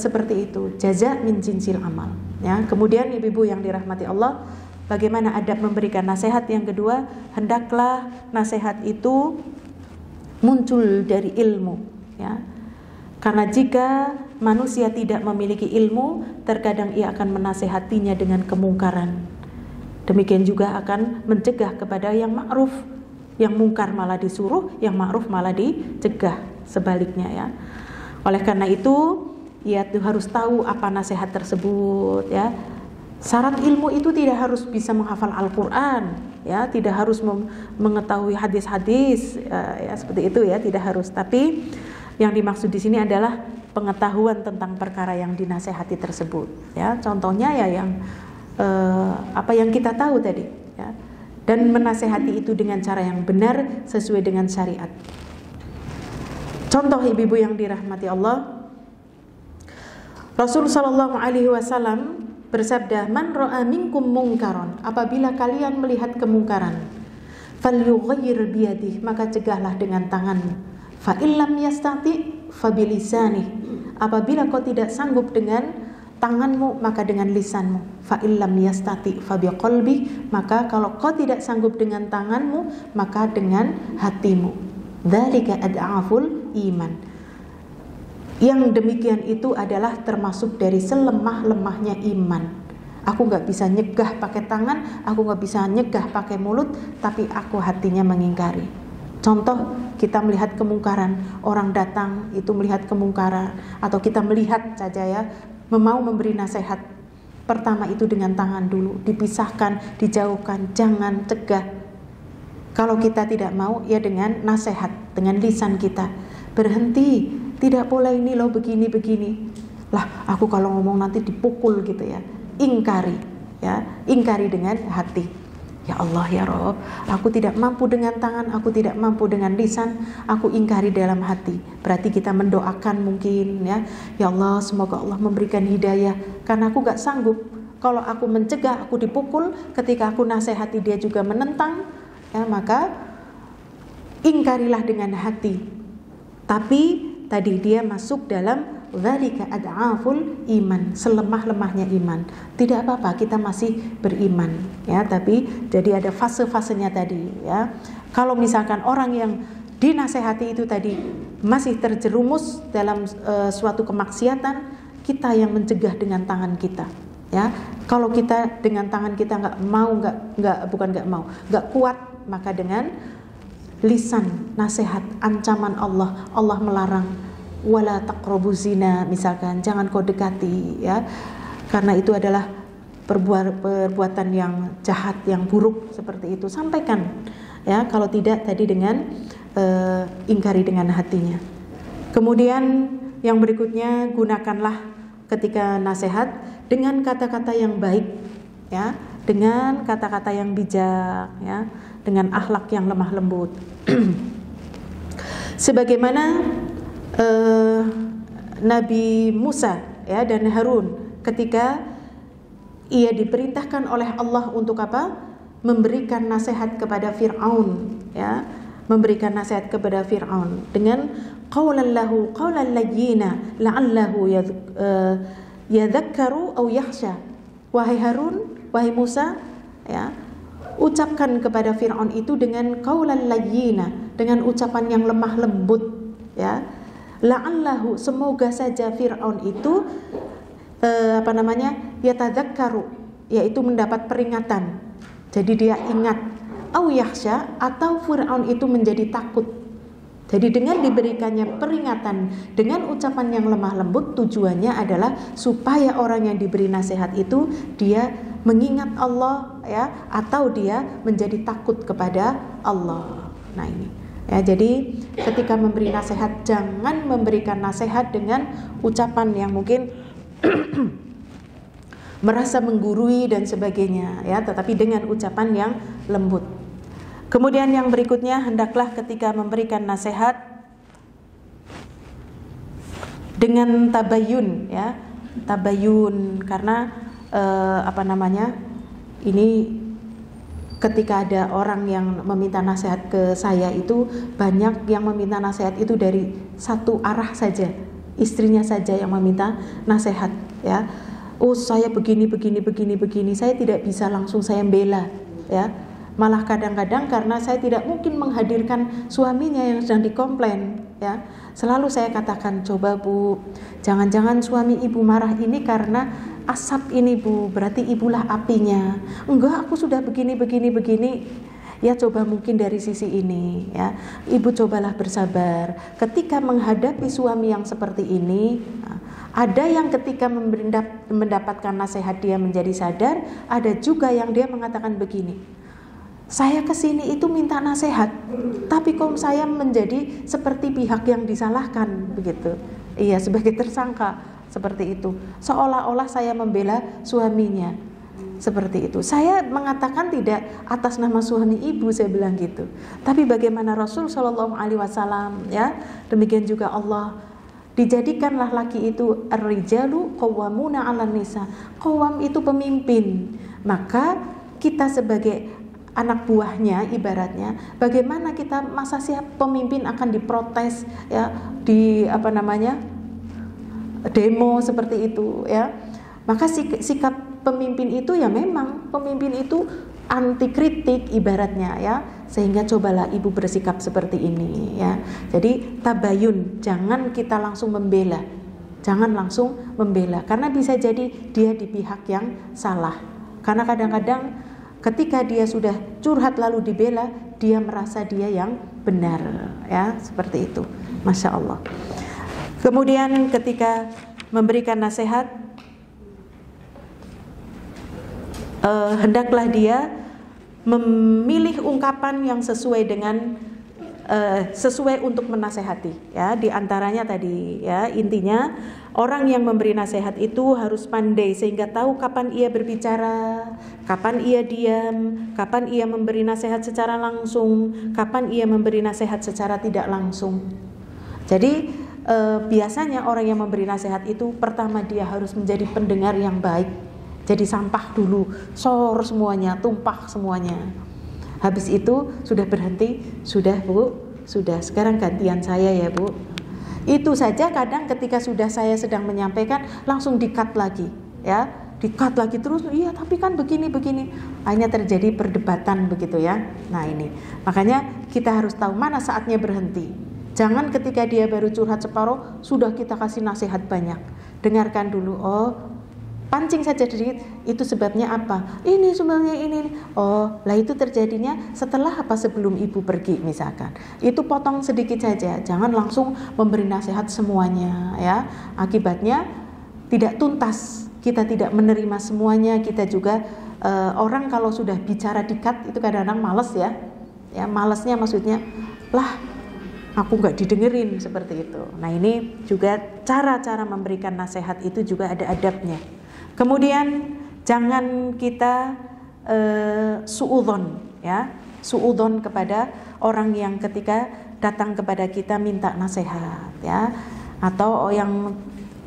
seperti itu, jaza min jinsil amal, ya. Kemudian ibu-ibu yang dirahmati Allah, bagaimana adab memberikan nasihat yang kedua? Hendaklah nasihat itu muncul dari ilmu, ya. Karena jika manusia tidak memiliki ilmu, terkadang ia akan menasehatinya dengan kemungkaran. Demikian juga akan mencegah kepada yang ma'ruf, yang mungkar malah disuruh, yang ma'ruf malah dicegah, sebaliknya, ya. Oleh karena itu, ya harus tahu apa nasihat tersebut, ya. Syarat ilmu itu tidak harus bisa menghafal Al-Quran, ya, tidak harus mengetahui hadis-hadis, ya, seperti itu, ya, tidak harus. Tapi yang dimaksud di sini adalah pengetahuan tentang perkara yang dinasehati tersebut, ya. Contohnya ya apa yang kita tahu tadi, ya. Dan menasehati itu dengan cara yang benar sesuai dengan syariat. Contoh ibu-ibu yang dirahmati Allah, Rasul sallallahu alaihi wasallam bersabda, man ra'a minkum mungkaron, apabila kalian melihat kemungkaran, falyughayyir biyadihi, maka cegahlah dengan tanganmu. Fa illam yastati fa bilisani, apabila kau tidak sanggup dengan tanganmu, maka dengan lisanmu. Fa illam yastati fa biqalbi, maka kalau kau tidak sanggup dengan tanganmu, maka dengan hatimu. Dzalika ad'aful iman. Yang demikian itu adalah termasuk dari selemah-lemahnya iman. Aku gak bisa nyegah pakai tangan, aku gak bisa nyegah pakai mulut, tapi aku hatinya mengingkari. Contoh, kita melihat kemungkaran, orang datang itu melihat kemungkaran, atau kita melihat saja, ya, mau memberi nasihat. Pertama itu dengan tangan dulu, dipisahkan, dijauhkan, jangan cegah. Kalau kita tidak mau, ya dengan nasihat, dengan lisan kita. Berhenti, tidak boleh ini loh, begini-begini. Lah, aku kalau ngomong nanti dipukul gitu, ya. Ingkari, ya, ingkari dengan hati. Ya Allah, ya Rabb, aku tidak mampu dengan tangan, aku tidak mampu dengan lisan, aku ingkari dalam hati. Berarti kita mendoakan mungkin, ya, ya Allah, semoga Allah memberikan hidayah, karena aku gak sanggup. Kalau aku mencegah, aku dipukul. Ketika aku nasihati, dia juga menentang. ya, maka ingkarilah dengan hati. Tapi tadi dia masuk dalam dzalika ad'aful iman, selemah-lemahnya iman. Tidak apa-apa, kita masih beriman, ya, tapi jadi ada fase-fasenya tadi, ya. Kalau misalkan orang yang dinasehati itu tadi masih terjerumus dalam suatu kemaksiatan, kita yang mencegah dengan tangan kita, ya. Kalau kita dengan tangan kita nggak kuat, maka dengan lisan, nasihat, ancaman Allah melarang, wala taqrabu zina, misalkan, jangan kau dekati, ya, karena itu adalah perbuatan yang jahat, yang buruk, seperti itu. Sampaikan, ya. Kalau tidak tadi dengan ingkari dengan hatinya. Kemudian yang berikutnya, gunakanlah ketika nasihat dengan kata-kata yang baik, ya, dengan kata-kata yang bijak, ya, dengan akhlak yang lemah lembut. Sebagaimana Nabi Musa, ya, dan Harun ketika ia diperintahkan oleh Allah untuk apa? Memberikan nasihat kepada Fir'aun, ya, memberikan nasihat kepada Fir'aun dengan qaulan layyina la'allahu yadhakkaru aw yakhsha. Wahai Harun, wahai Musa, ya, ucapkan kepada Fir'aun itu dengan qaulan layyina, dengan ucapan yang lemah lembut, ya. La'allahu, semoga saja Fir'aun itu yatadzakkaru, yaitu mendapat peringatan, jadi dia ingat, au yakhsha, atau Fir'aun itu menjadi takut. Jadi dengan diberikannya peringatan dengan ucapan yang lemah lembut, tujuannya adalah supaya orang yang diberi nasihat itu dia mengingat Allah, ya, atau dia menjadi takut kepada Allah. Nah ini, ya, jadi ketika memberi nasihat, jangan memberikan nasihat dengan ucapan yang mungkin merasa menggurui dan sebagainya, ya, tetapi dengan ucapan yang lembut. Kemudian yang berikutnya, hendaklah ketika memberikan nasihat dengan tabayun, ya, tabayun, karena ini ketika ada orang yang meminta nasihat ke saya, itu banyak yang meminta nasihat itu dari satu arah saja, istrinya saja yang meminta nasihat, ya. Oh, saya begini, saya tidak bisa langsung saya bela, ya. Malah kadang-kadang karena saya tidak mungkin menghadirkan suaminya yang sedang dikomplain, ya. Selalu saya katakan, coba Bu, jangan-jangan suami ibu marah ini karena asap ini Bu, berarti ibulah apinya. Enggak, aku sudah begini. Ya, coba mungkin dari sisi ini, ya. Ibu cobalah bersabar. Ketika menghadapi suami yang seperti ini, ada yang ketika mendapatkan nasihat dia menjadi sadar, ada juga yang dia mengatakan begini, saya kesini itu minta nasihat, tapi kok saya menjadi seperti pihak yang disalahkan, begitu. Iya, sebagai tersangka, seperti itu. Seolah-olah saya membela suaminya, seperti itu. Saya mengatakan tidak atas nama suami ibu, saya bilang gitu. Tapi bagaimana Rasul Shallallahu Alaihi Wasallam, ya, demikian juga Allah. Dijadikanlah laki itu ar-rijalu qawwamuna 'alan nisa. Qawwam itu pemimpin. Maka kita sebagai anak buahnya, ibaratnya, bagaimana kita, masa siap pemimpin akan diprotes, ya, demo seperti itu, ya. Maka sikap pemimpin itu, ya, memang pemimpin itu anti kritik ibaratnya, ya. Sehingga cobalah ibu bersikap seperti ini, ya. Jadi tabayun, jangan kita langsung membela. Jangan langsung membela, karena bisa jadi dia di pihak yang salah. Karena kadang-kadang ketika dia sudah curhat lalu dibela, dia merasa dia yang benar, ya, seperti itu. Masya Allah. Kemudian ketika memberikan nasihat, hendaklah dia memilih ungkapan yang sesuai dengan sesuai untuk menasehati, ya. Di antaranya tadi, ya, intinya orang yang memberi nasihat itu harus pandai sehingga tahu kapan ia berbicara, kapan ia diam, kapan ia memberi nasihat secara langsung, kapan ia memberi nasihat secara tidak langsung. Jadi biasanya orang yang memberi nasihat itu pertama dia harus menjadi pendengar yang baik. Jadi sampah dulu, sor semuanya, tumpah semuanya. Habis itu sudah berhenti, sudah Bu, sudah, sekarang gantian saya ya Bu. Itu saja kadang ketika sudah saya sedang menyampaikan langsung di-cut lagi, ya, di-cut lagi terus. Iya tapi kan begini. Akhirnya terjadi perdebatan begitu ya. Nah ini, makanya kita harus tahu mana saatnya berhenti. Jangan ketika dia baru curhat separuh sudah kita kasih nasihat banyak. Dengarkan dulu, oh pancing saja sedikit, itu sebabnya apa? Ini sebenarnya ini. Oh, lah itu terjadinya setelah apa sebelum ibu pergi misalkan. Itu potong sedikit saja, jangan langsung memberi nasihat semuanya ya. Akibatnya tidak tuntas, kita tidak menerima semuanya. Kita juga orang kalau sudah bicara di-cut itu kadang-kadang males ya. Ya, malesnya maksudnya lah aku nggak didengerin seperti itu. Nah ini juga cara-cara memberikan nasihat itu juga ada adabnya. Kemudian jangan kita suudzon ya, suudzon kepada orang yang ketika datang kepada kita minta nasihat ya, atau yang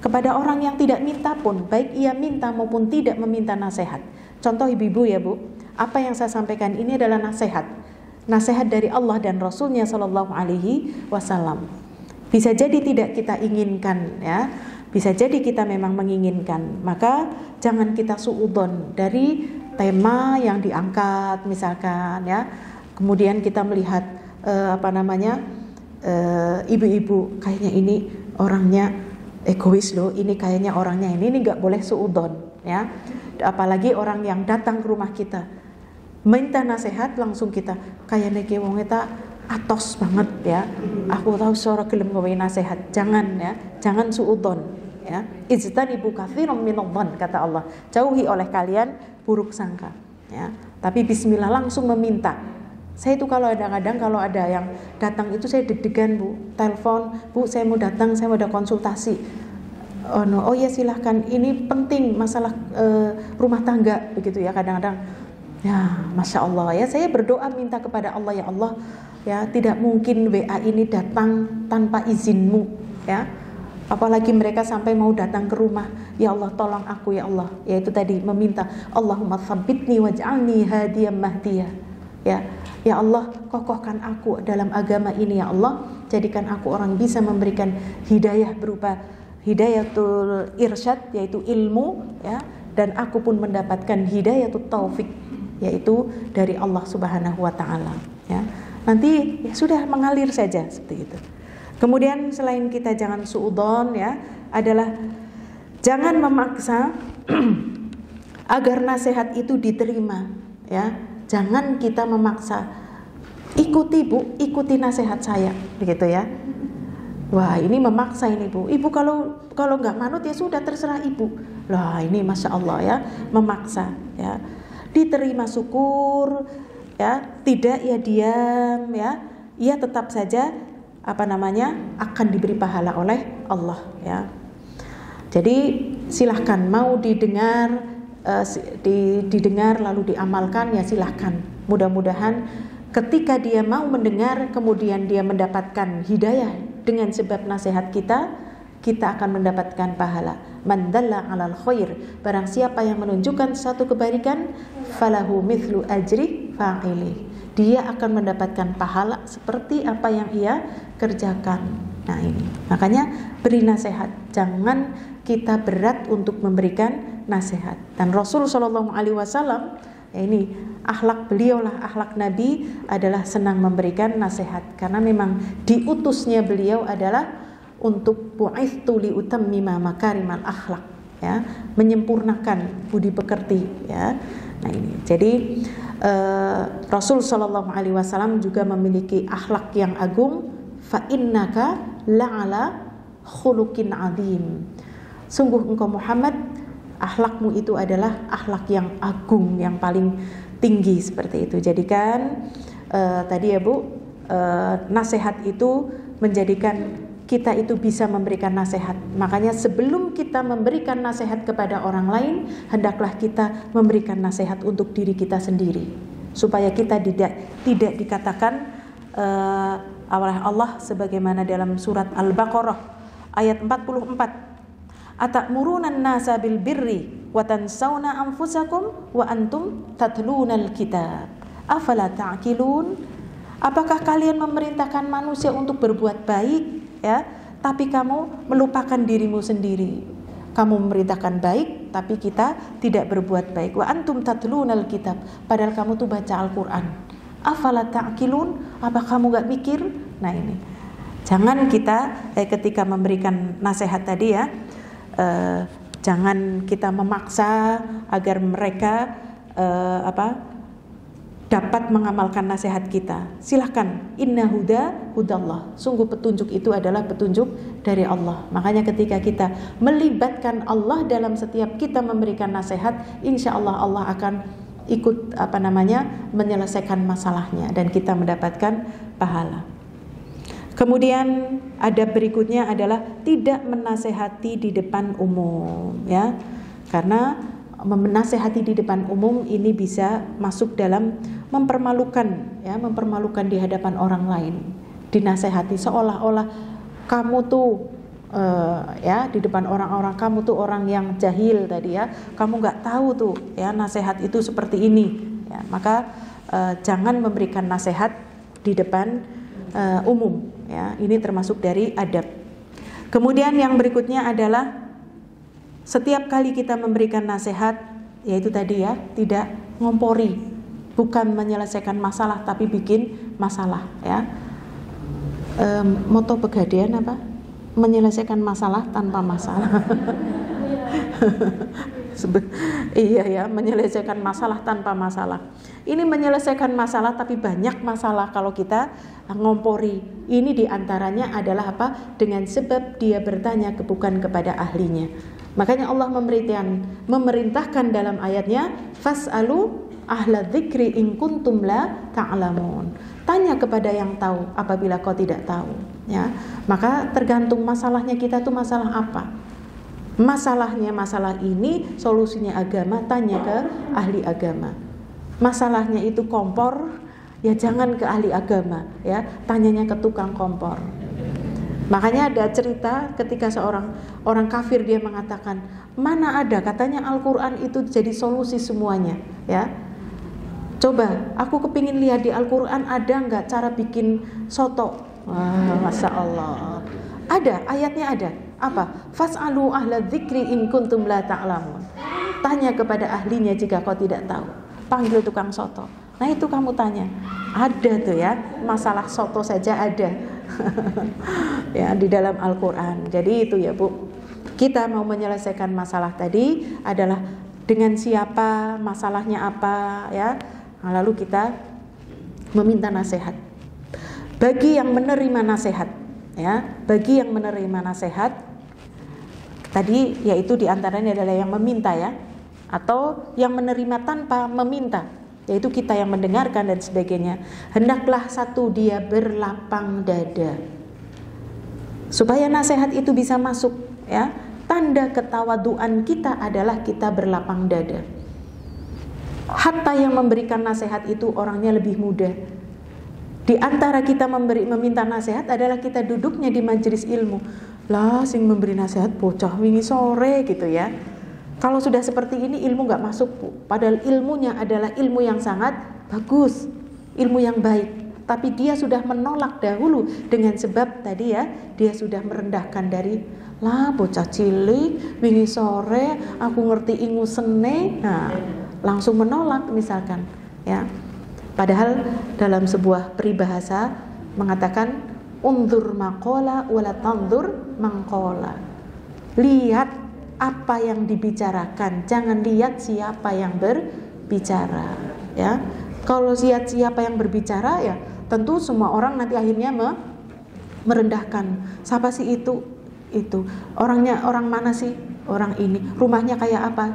kepada orang yang tidak minta pun, baik ia minta maupun tidak meminta nasihat. Contoh ibu-ibu ya Bu, apa yang saya sampaikan ini adalah nasihat dari Allah dan Rasulnya Shallallahu Alaihi Wasallam. Bisa jadi tidak kita inginkan ya, bisa jadi kita memang menginginkan, maka jangan kita suudzon dari tema yang diangkat misalkan ya. Kemudian kita melihat ibu-ibu kayaknya ini orangnya egois loh, ini kayaknya orangnya ini nggak boleh suudzon ya. Apalagi orang yang datang ke rumah kita minta nasihat langsung kita kayaknya ke wong eta atos banget ya. Aku tahu suara gelem gawe nasihat. Jangan ya, jangan suudzon ya. Ijtanibu katsiran minadh-dhann kata Allah. Jauhi oleh kalian buruk sangka ya. Tapi bismillah langsung meminta. Saya itu kalau kadang-kadang kalau ada yang datang itu saya deg-degan Bu, telepon, Bu saya mau datang, saya mau ada konsultasi. Oh ya silahkan, ini penting masalah rumah tangga begitu ya kadang-kadang. Ya, Masya Allah ya, saya berdoa minta kepada Allah, ya Allah ya, tidak mungkin WA ini datang tanpa izinmu ya. Apalagi mereka sampai mau datang ke rumah, ya Allah tolong aku ya Allah. Ya itu tadi meminta, Allahumma tsabbitni waj'alni hadiyam mahdiyah ya. Ya Allah kokohkan aku dalam agama ini ya Allah. Jadikan aku orang bisa memberikan hidayah berupa hidayatul irsyad, yaitu ilmu ya. Dan aku pun mendapatkan hidayatul taufik, yaitu dari Allah Subhanahu wa taala ya. Nanti ya sudah mengalir saja seperti itu. Kemudian selain kita jangan suudzon ya, adalah jangan memaksa agar nasihat itu diterima ya. Jangan kita memaksa, ikuti Bu, ikuti nasihat saya begitu ya. Wah ini memaksa ini Bu. Ibu kalau nggak manut ya sudah terserah Ibu. Lah ini Masya Allah ya, memaksa ya. Diterima syukur ya, tidak ya diam ya. Ia tetap saja akan diberi pahala oleh Allah ya. Jadi silahkan mau didengar didengar lalu diamalkan ya silahkan. Mudah-mudahan ketika dia mau mendengar kemudian dia mendapatkan hidayah dengan sebab nasihat kita akan mendapatkan pahala. Man dalla 'alal khair, barang siapa yang menunjukkan satu kebaikan, falahu mithlu ajri fa'ili. Dia akan mendapatkan pahala seperti apa yang ia kerjakan. Nah ini, makanya beri nasihat. Jangan kita berat untuk memberikan nasihat. Dan Rasul Shallallahu Alaihi Wasallam ya ini akhlak beliau lah, akhlak Nabi adalah senang memberikan nasihat, karena memang diutusnya beliau adalah untuk bu'itsu li utammima makarimal akhlak ya, menyempurnakan budi pekerti ya. Nah ini jadi Rasul Shallallahu Alaihi Wasallam juga memiliki akhlak yang agung. Fa innaka la'ala khuluqin adzim. Sungguh engkau Muhammad, akhlakmu itu adalah akhlak yang agung, yang paling tinggi seperti itu. Jadikan tadi ya Bu, nasihat itu menjadikan kita itu bisa memberikan nasihat. Makanya sebelum kita memberikan nasihat kepada orang lain, hendaklah kita memberikan nasihat untuk diri kita sendiri, supaya kita tidak dikatakan oleh Allah sebagaimana dalam surat Al-Baqarah ayat 44, atamuruna an-nasa bil birri wa tansawna anfusakum wa antum tatlunal kitab. Afala ta'qilun? Apakah kalian memerintahkan manusia untuk berbuat baik, ya, tapi kamu melupakan dirimu sendiri? Kamu memerintahkan baik, tapi kita tidak berbuat baik. Wa antum tatlunal kitab, padahal kamu tuh baca Al-Quran. Afala ta'qilun? Apa kamu gak mikir? Nah ini, jangan kita ketika memberikan nasihat tadi ya, jangan kita memaksa agar mereka dapat mengamalkan nasihat kita. Silahkan, inna huda hudallah. Sungguh petunjuk itu adalah petunjuk dari Allah. Makanya ketika kita melibatkan Allah dalam setiap kita memberikan nasihat, insya Allah Allah akan ikut menyelesaikan masalahnya dan kita mendapatkan pahala. Kemudian adab berikutnya adalah tidak menasehati di depan umum, ya. Karena menasehati di depan umum ini bisa masuk dalam mempermalukan, ya, mempermalukan di hadapan orang lain. Dinasehati seolah-olah kamu tuh ya di depan orang-orang, kamu tuh orang yang jahil tadi ya, kamu nggak tahu tuh ya nasihat itu seperti ini, ya. Maka jangan memberikan nasihat di depan umum, ya. Ini termasuk dari adab. Kemudian yang berikutnya adalah setiap kali kita memberikan nasihat, yaitu tadi ya, tidak ngompori, bukan menyelesaikan masalah tapi bikin masalah, ya. Moto Pegadaian apa? Menyelesaikan masalah tanpa masalah. Iya ya, menyelesaikan masalah tanpa masalah. Ini menyelesaikan masalah tapi banyak masalah kalau kita ngompori. Ini diantaranya adalah apa? Dengan sebab dia bertanya bukan kepada ahlinya. Makanya Allah memerintahkan dalam ayatnya, fas'alu ahla dzikri in kuntum la ta'lamun. Tanya kepada yang tahu apabila kau tidak tahu, ya. Maka tergantung masalahnya kita tuh masalah apa. Masalahnya masalah ini, solusinya agama, tanya ke ahli agama. Masalahnya itu kompor, ya jangan ke ahli agama, ya, tanyanya ke tukang kompor. Makanya ada cerita ketika seorang orang kafir dia mengatakan, mana ada katanya Al-Quran itu jadi solusi semuanya, ya. Coba aku kepingin lihat di Al-Quran ada nggak cara bikin soto. Wah, Masya Allah. Ada, ayatnya ada. Apa? Fas'alu ahla dzikri in kuntum la ta'lamun. Tanya kepada ahlinya jika kau tidak tahu. Panggil tukang soto. Nah itu kamu tanya. Ada tuh ya, masalah soto saja ada. Ya, di dalam Al-Quran. Jadi itu ya Bu, kita mau menyelesaikan masalah tadi adalah dengan siapa, masalahnya apa, ya. Nah, lalu kita meminta nasihat. Bagi yang menerima nasihat, ya, bagi yang menerima nasihat tadi yaitu diantaranya adalah yang meminta, ya, atau yang menerima tanpa meminta, yaitu kita yang mendengarkan dan sebagainya. Hendaklah satu dia berlapang dada supaya nasihat itu bisa masuk, ya. Tanda ketawaduan kita adalah kita berlapang dada. Hatta yang memberikan nasihat itu orangnya lebih muda. Di antara kita meminta nasihat adalah kita duduknya di majelis ilmu. Lah sing memberi nasihat bocah wingi sore gitu ya. Kalau sudah seperti ini ilmu gak masuk Bu. Padahal ilmunya adalah ilmu yang sangat bagus, ilmu yang baik. Tapi dia sudah menolak dahulu dengan sebab tadi ya, dia sudah merendahkan dari lah bocah cilik wingi sore aku ngerti ingu sene. Nah, langsung menolak misalkan, ya. Padahal dalam sebuah peribahasa mengatakan unzur maqala wala tanzur mangqala. Lihat apa yang dibicarakan, jangan lihat siapa yang berbicara, ya. Kalau lihat siapa yang berbicara, ya tentu semua orang nanti akhirnya merendahkan. Siapa sih itu? Orangnya orang mana sih? Orang ini. Rumahnya kayak apa?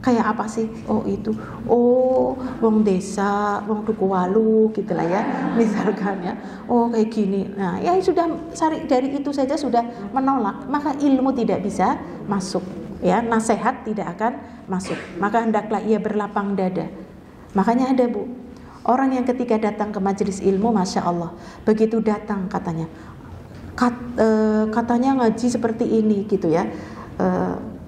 Kayak apa sih? Oh itu. Oh, wong desa, wong Dukuwalu gitulah ya, misalkan ya. Oh kayak gini. Nah, ya sudah dari itu saja sudah menolak, maka ilmu tidak bisa masuk, ya. Nasihat tidak akan masuk. Maka hendaklah ia berlapang dada. Makanya ada Bu, orang yang ketika datang ke majelis ilmu, Masya Allah, begitu datang katanya ngaji seperti ini gitu ya,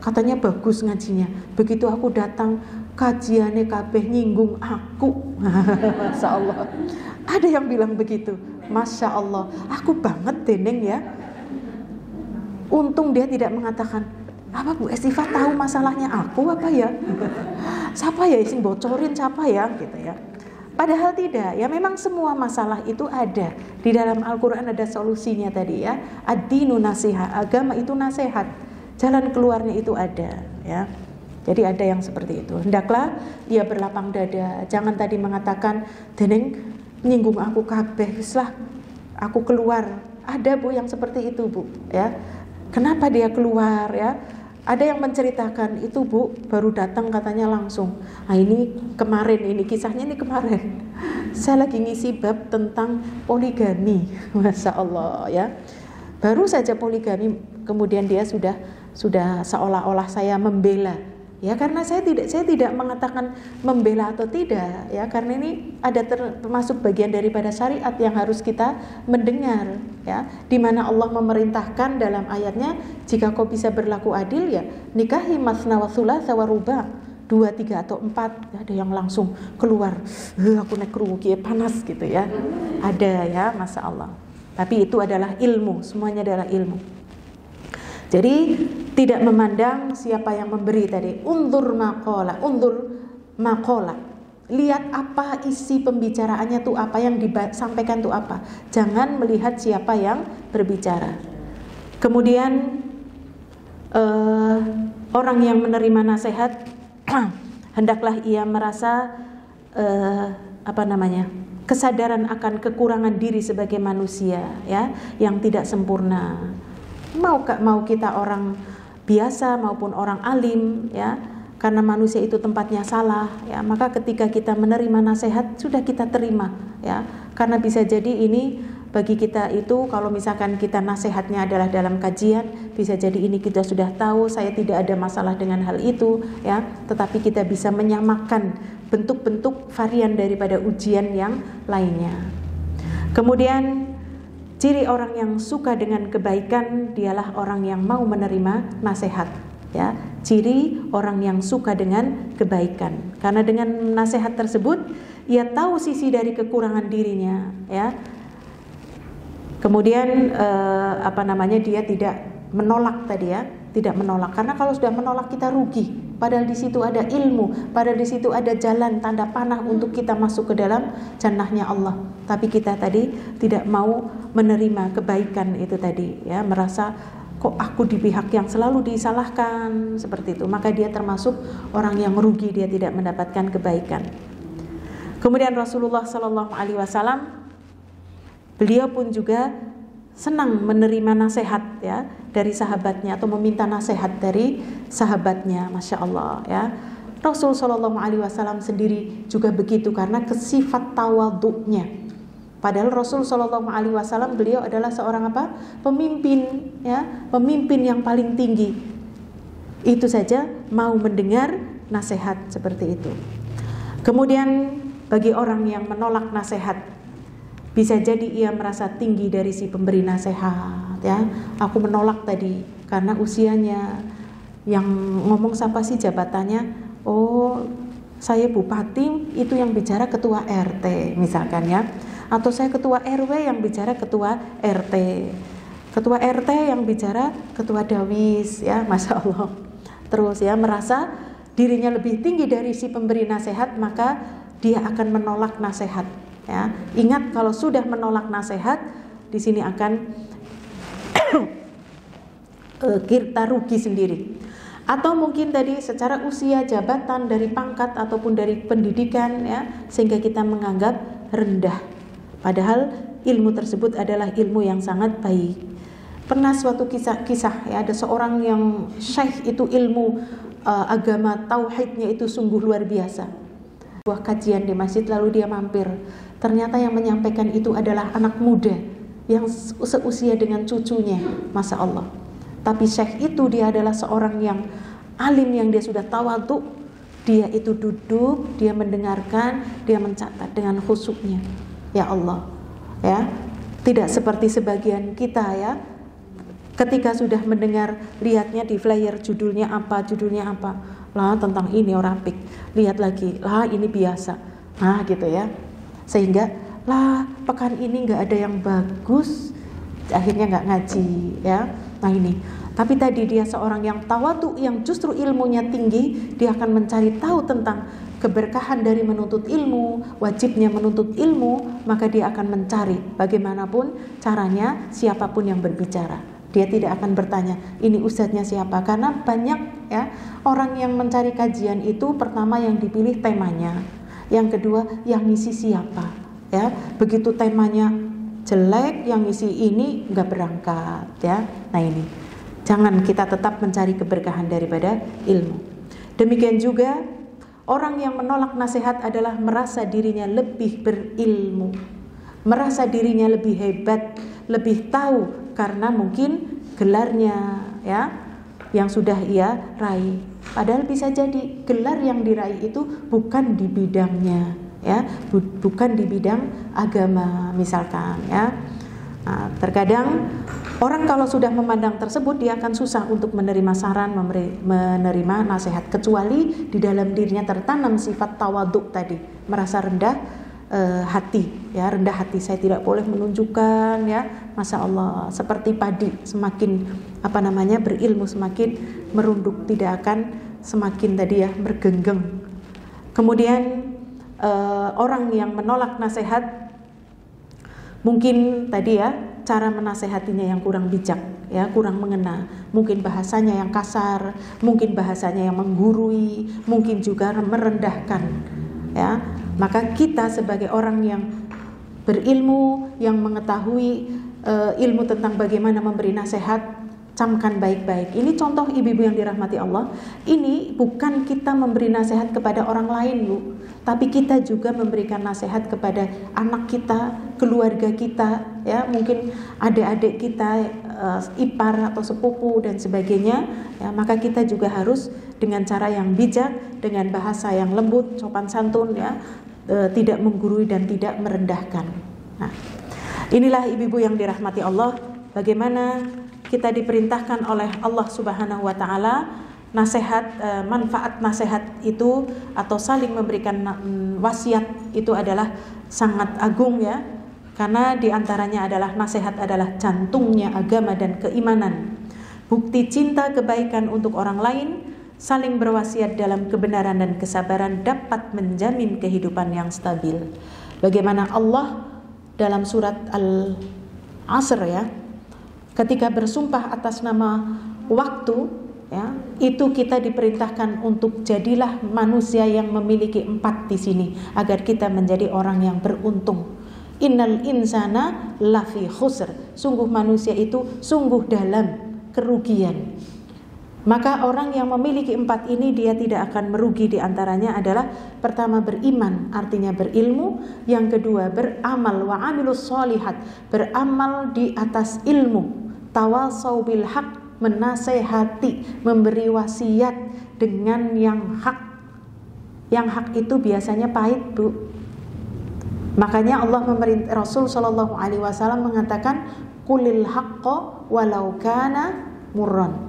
katanya bagus ngajinya. Begitu aku datang kajiannya kabeh nyinggung aku. aku. Masya Allah. Ada yang bilang begitu. Masya Allah, aku banget Deneng ya. Untung dia tidak mengatakan, apa Bu Estiva tahu masalahnya aku apa ya? Siapa ya yang bocorin siapa ya gitu ya. Padahal tidak, ya memang semua masalah itu ada. Di dalam Al-Quran ada solusinya tadi ya. Ad-dinu nasihat, agama itu nasihat. Jalan keluarnya itu ada ya. Jadi ada yang seperti itu. Hendaklah ia berlapang dada. Jangan tadi mengatakan, Deneng nyinggung aku kabeh, lah aku keluar. Ada Bu yang seperti itu Bu ya. Kenapa dia keluar ya? Ada yang menceritakan itu Bu baru datang katanya langsung. Nah ini kemarin, ini kisahnya ini kemarin. Saya lagi ngisi bab tentang poligami, Masya Allah ya. Baru saja poligami, kemudian dia sudah seolah-olah saya membela. Ya karena saya tidak mengatakan membela atau tidak ya, karena ini ada termasuk bagian daripada syariat yang harus kita mendengar ya, di mana Allah memerintahkan dalam ayatnya, jika kau bisa berlaku adil ya nikahi masna wa thulatsa wa ruba', 2, 3 atau 4. Ada yang langsung keluar, aku naik rugi panas gitu ya. Ada ya, Masya Allah. Tapi itu adalah ilmu, semuanya adalah ilmu. Jadi tidak memandang siapa yang memberi tadi. Undur maqala. Lihat apa isi pembicaraannya tuh, apa yang disampaikan tuh apa. Jangan melihat siapa yang berbicara. Kemudian orang yang menerima nasihat hendaklah ia merasa kesadaran akan kekurangan diri sebagai manusia ya, yang tidak sempurna. Mau kita orang biasa maupun orang alim ya, karena manusia itu tempatnya salah ya, maka ketika kita menerima nasihat sudah kita terima ya, karena bisa jadi ini bagi kita itu, kalau misalkan kita nasihatnya adalah dalam kajian, bisa jadi ini kita sudah tahu, saya tidak ada masalah dengan hal itu ya, tetapi kita bisa menyamakan bentuk-bentuk varian daripada ujian yang lainnya. Kemudian ciri orang yang suka dengan kebaikan dialah orang yang mau menerima nasihat ya. Ciri orang yang suka dengan kebaikan, karena dengan nasihat tersebut ia tahu sisi dari kekurangan dirinya ya. Kemudian dia tidak menolak tadi ya, tidak menolak, karena kalau sudah menolak kita rugi. Padahal di situ ada ilmu, padahal di situ ada jalan tanda panah untuk kita masuk ke dalam jannahnya Allah. Tapi kita tadi tidak mau menerima kebaikan itu tadi ya, merasa kok aku di pihak yang selalu disalahkan seperti itu. Maka dia termasuk orang yang rugi, dia tidak mendapatkan kebaikan. Kemudian Rasulullah SAW, beliau pun juga senang menerima nasihat ya dari sahabatnya, atau meminta nasihat dari sahabatnya, Masya Allah ya. Rasul SAW sendiri juga begitu, karena kesifat tawadhu'nya. Padahal Rasul SAW beliau adalah seorang apa? Pemimpin ya, pemimpin yang paling tinggi. Itu saja mau mendengar nasihat seperti itu. Kemudian bagi orang yang menolak nasihat, bisa jadi ia merasa tinggi dari si pemberi nasihat ya. Aku menolak tadi karena usianya. Yang ngomong siapa sih jabatannya? Oh, saya bupati, itu yang bicara ketua RT misalkan ya. Atau saya ketua RW yang bicara ketua RT. Ketua RT yang bicara ketua Dawis ya, Masya Allah. Terus ya, merasa dirinya lebih tinggi dari si pemberi nasihat, maka dia akan menolak nasihat. Ya, ingat kalau sudah menolak nasihat, di sini akan kita rugi sendiri. Atau mungkin tadi secara usia, jabatan, dari pangkat ataupun dari pendidikan ya, sehingga kita menganggap rendah. Padahal ilmu tersebut adalah ilmu yang sangat baik. Pernah suatu kisah ya, ada seorang yang syekh itu ilmu agama tauhidnya itu sungguh luar biasa. Sebuah kajian di masjid, lalu dia mampir. Ternyata yang menyampaikan itu adalah anak muda yang seusia dengan cucunya, Masya Allah. Tapi syekh itu dia adalah seorang yang alim, yang dia sudah tawadhu. Dia itu duduk, dia mendengarkan, dia mencatat dengan khusyuknya. Ya Allah, ya, tidak seperti sebagian kita ya. Ketika sudah mendengar, lihatnya di flyer judulnya apa, lah tentang ini orang pik. Lihat lagi, lah ini biasa. Nah gitu ya. Sehingga lah pekan ini nggak ada yang bagus, akhirnya nggak ngaji ya. Nah ini, tapi tadi dia seorang yang tawadu, yang justru ilmunya tinggi, dia akan mencari tahu tentang keberkahan dari menuntut ilmu, wajibnya menuntut ilmu, maka dia akan mencari bagaimanapun caranya, siapapun yang berbicara. Dia tidak akan bertanya, ini ustadznya siapa? Karena banyak ya orang yang mencari kajian itu, pertama yang dipilih temanya, yang kedua yang ngisi siapa. Ya, begitu temanya jelek, yang ngisi ini nggak berangkat ya. Nah ini, jangan, kita tetap mencari keberkahan daripada ilmu. Demikian juga orang yang menolak nasihat adalah merasa dirinya lebih berilmu, merasa dirinya lebih hebat, lebih tahu karena mungkin gelarnya ya yang sudah ia raih. Padahal bisa jadi gelar yang diraih itu bukan di bidangnya ya, bukan di bidang agama misalkan ya. Nah, terkadang orang kalau sudah memandang tersebut, dia akan susah untuk menerima saran, menerima nasihat, kecuali di dalam dirinya tertanam sifat tawaduk tadi, merasa rendah hati ya, rendah hati. Saya tidak boleh menunjukkan ya, Masya Allah, seperti padi, semakin berilmu semakin merunduk, tidak akan semakin tadi ya bergenggeng. Kemudian orang yang menolak nasihat, mungkin tadi ya cara menasehatinya yang kurang bijak ya, kurang mengena, mungkin bahasanya yang kasar, mungkin bahasanya yang menggurui, mungkin juga merendahkan ya. Maka kita sebagai orang yang berilmu, yang mengetahui ilmu tentang bagaimana memberi nasihat, camkan baik-baik. Ini contoh ibu-ibu yang dirahmati Allah. Ini bukan kita memberi nasihat kepada orang lain, Bu, tapi kita juga memberikan nasihat kepada anak kita, keluarga kita, ya, mungkin adik-adik kita, ipar atau sepupu dan sebagainya. Ya, maka kita juga harus dengan cara yang bijak, dengan bahasa yang lembut, sopan santun, ya, tidak menggurui dan tidak merendahkan. Nah, inilah ibu-ibu yang dirahmati Allah, bagaimana kita diperintahkan oleh Allah Subhanahu wa taala nasihat, manfaat nasihat itu atau saling memberikan wasiat itu adalah sangat agung ya. Karena diantaranya adalah nasihat adalah jantungnya agama dan keimanan. Bukti cinta kebaikan untuk orang lain, saling berwasiat dalam kebenaran dan kesabaran dapat menjamin kehidupan yang stabil. Bagaimana Allah dalam surat Al-Asr ya, ketika bersumpah atas nama waktu ya, itu kita diperintahkan untuk jadilah manusia yang memiliki 4 di sini agar kita menjadi orang yang beruntung. Innal insana lafi khusr, sungguh manusia itu sungguh dalam kerugian. Maka orang yang memiliki 4 ini dia tidak akan merugi. Diantaranya adalah pertama beriman, artinya berilmu. Yang kedua beramal, wa amilus sholihat, beramal di atas ilmu. Tawasau bil haq, menasehati, memberi wasiat dengan yang hak. Yang hak itu biasanya pahit, Bu. Makanya Allah memerintah, Rasul sallallahu alaihi wasallam mengatakan qulil haqqo walau kana murran.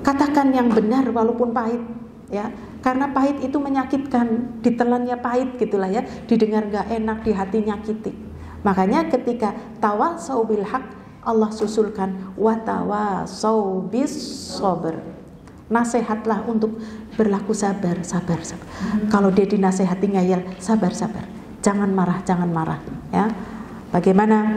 Katakan yang benar walaupun pahit ya. Karena pahit itu menyakitkan, ditelannya pahit gitulah ya, didengar enggak enak, di hati nyakiti. Makanya ketika tawasau bil haq, Allah susulkan watawasau bis sabr. Nasihatlah untuk berlaku sabar. Kalau dia dinasehati ngayal, sabar. Jangan marah ya. Bagaimana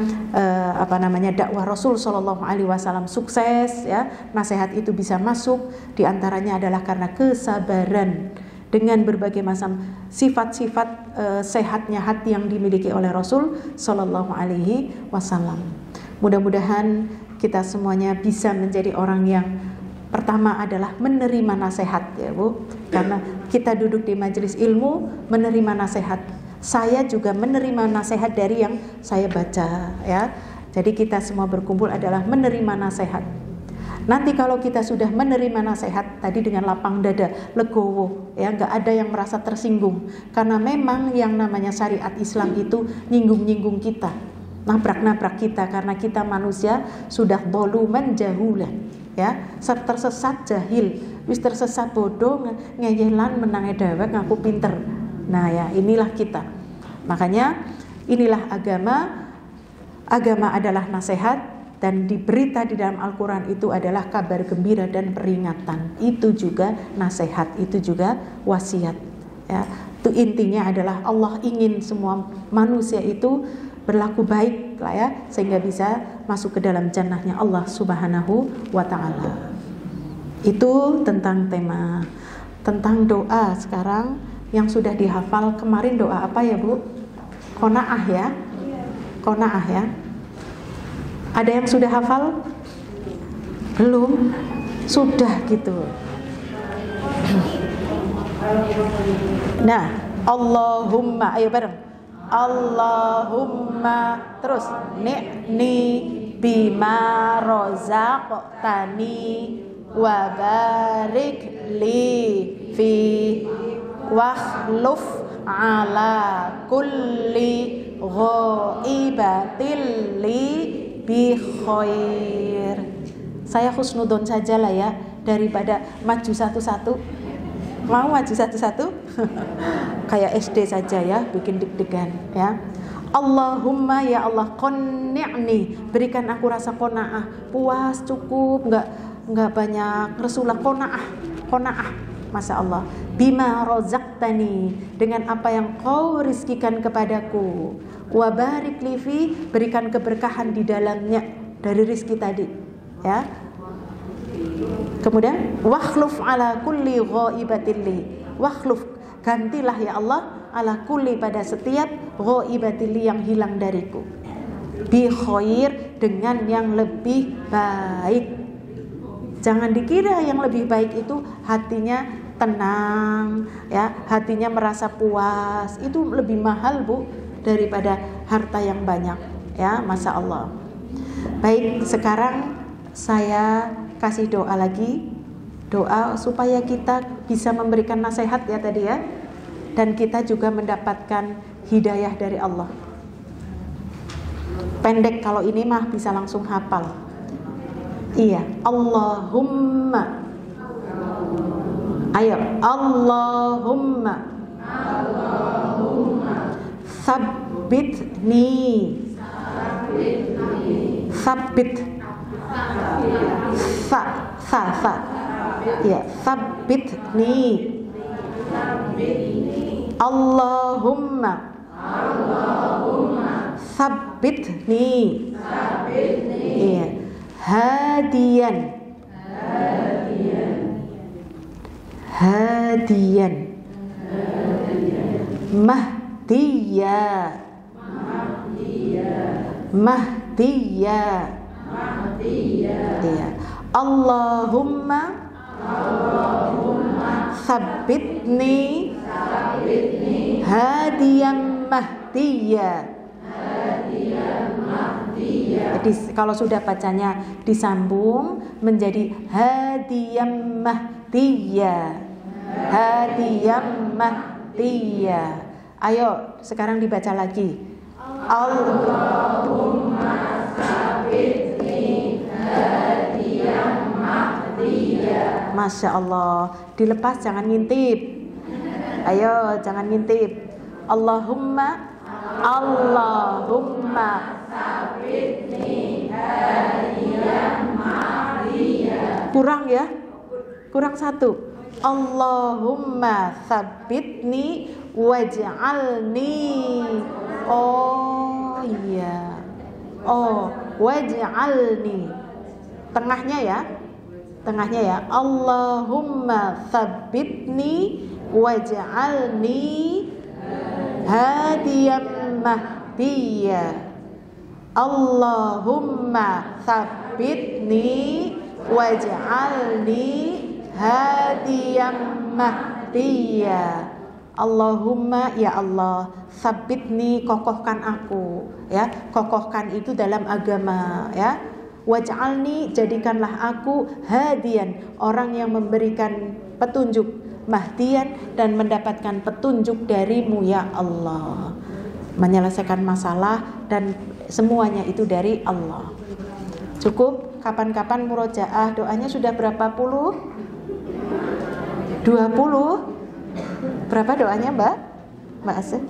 dakwah Rasul sallallahu alaihi wasallam sukses ya, nasihat itu bisa masuk, diantaranya adalah karena kesabaran dengan berbagai macam sifat-sifat sehatnya hati yang dimiliki oleh Rasul sallallahu alaihi wasallam. Mudah-mudahan kita semuanya bisa menjadi orang yang pertama adalah menerima nasihat ya, Bu. Karena kita duduk di majelis ilmu menerima nasihat. Saya juga menerima nasihat dari yang saya baca ya. Jadi kita semua berkumpul adalah menerima nasihat. Nanti kalau kita sudah menerima nasihat tadi dengan lapang dada, legowo ya, enggak ada yang merasa tersinggung. Karena memang yang namanya syariat Islam itu nyinggung-nyinggung kita, nabrak-nabrak kita, karena kita manusia sudah doluman jahulan ya, tersesat jahil, wis tersesat bodoh, ngeyelan menangi dewek ngaku pinter. Nah ya, inilah kita. Makanya inilah agama. Agama adalah nasihat, dan diberita di dalam Al-Quran itu adalah kabar gembira dan peringatan. Itu juga nasihat, itu juga wasiat. Ya, itu intinya adalah Allah ingin semua manusia itu berlaku baik lah ya, sehingga bisa masuk ke dalam jannahnya Allah Subhanahu wa ta'ala. Itu tentang tema. Tentang doa sekarang yang sudah dihafal kemarin, doa apa ya Bu? Qanaah ya. Qanaah ya. Ada yang sudah hafal? Belum? Sudah gitu. Nah, Allahumma, ayo bareng. Allahumma, terus ni'ni bima rozaqtani wa barik li fi wakhluf ala kulli ghaibatil li bi khair. Saya husnudon saja lah ya, daripada maju satu-satu. Mau maju satu-satu? Kayak SD saja ya, bikin deg-degan ya. Allahumma ya Allah, qanni'ni, berikan aku rasa qanaah, puas, cukup, enggak banyak. Rasulullah qanaah, Masya Allah. Bima rozaqtani, dengan apa yang kau rizkikan kepadaku. Wa barik li fi, berikan keberkahan di dalamnya dari rizki tadi ya. Kemudian wakhluf ala kulli ghaibatilli, wakhluf, gantilah ya Allah, ala kulli, pada setiap ghaibatilli, yang hilang dariku, bi khair, dengan yang lebih baik. Jangan dikira yang lebih baik itu hatinya tenang ya, hatinya merasa puas, itu lebih mahal Bu daripada harta yang banyak ya, Masya Allah. Baik, sekarang saya kasih doa lagi, doa supaya kita bisa memberikan nasihat ya tadi ya, dan kita juga mendapatkan hidayah dari Allah. Pendek, kalau ini mah bisa langsung hafal. Iya, Allahumma, ayo, Allahumma Sabbitni, sabbit, sa, ya, sabbitni, Allahumma sabbitni, iya, hadiyan, Mahdiya, iya. Allahumma sabbitni hadiyan mahdiya. Jadi kalau sudah bacanya disambung menjadi hadiyan mahdiya, hadiyan mahdiya. Ayo sekarang dibaca lagi. Allahumma sabbitni hadiyan mahdiya. Masya Allah. Dilepas, jangan ngintip. Ayo jangan ngintip. Allahumma sabbitni hadiyan mahdiya. Kurang ya? Kurang satu. Allahumma sabbitni waj'alni. Oh iya. Oh, waj'alni. Tengahnya ya. Tengahnya ya. Allahumma sabbitni waj'alni hadiyan mahdiya. Allahumma sabbitni waj'alni hadiyan mahdiya. Allahumma ya Allah, sabbitni, kokohkan aku ya. Kokohkan itu dalam agama ya. Waj'alni, jadikanlah aku hadiyan, orang yang memberikan petunjuk, mahdiyan, dan mendapatkan petunjuk darimu ya Allah. Menyelesaikan masalah dan semuanya itu dari Allah. Cukup, kapan-kapan murojaah. Doanya sudah berapa puluh? 20? Berapa doanya Mbak? Mbak Asih?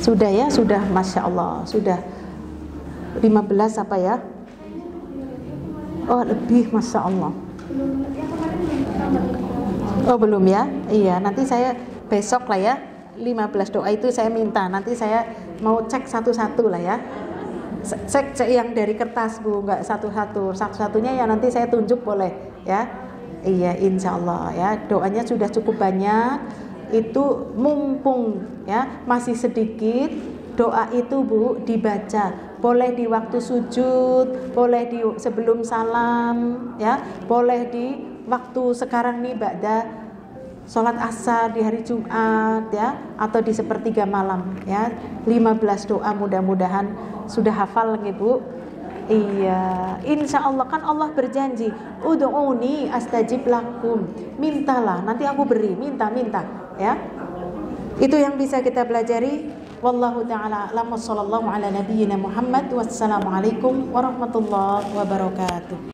Sudah ya, sudah, Masya Allah, sudah 15 apa ya? Oh lebih, Masya Allah. Oh belum ya? Iya, nanti saya besok lah ya, 15 doa itu saya minta. Nanti saya mau cek satu-satu lah ya. Cek yang dari kertas Bu, nggak satu-satu. Satu-satunya ya nanti saya tunjuk boleh ya. Iya, insya Allah ya. Doanya sudah cukup banyak. Itu mumpung ya masih sedikit, doa itu Bu dibaca. Boleh di waktu sujud, boleh di sebelum salam ya, boleh di waktu sekarang nih ba'da sholat asar di hari Jumat ya, atau di sepertiga malam ya. 15 doa, mudah-mudahan sudah hafal nih Bu. Iya, insya Allah kan Allah berjanji, ud'uni astajib lakum, mintalah nanti aku beri, minta ya. Itu yang bisa kita pelajari. Wallahu ta'ala a'lam. Wassallallahu ala nabiyyina Muhammad. Wassalamualaikum warahmatullahi wabarakatuh.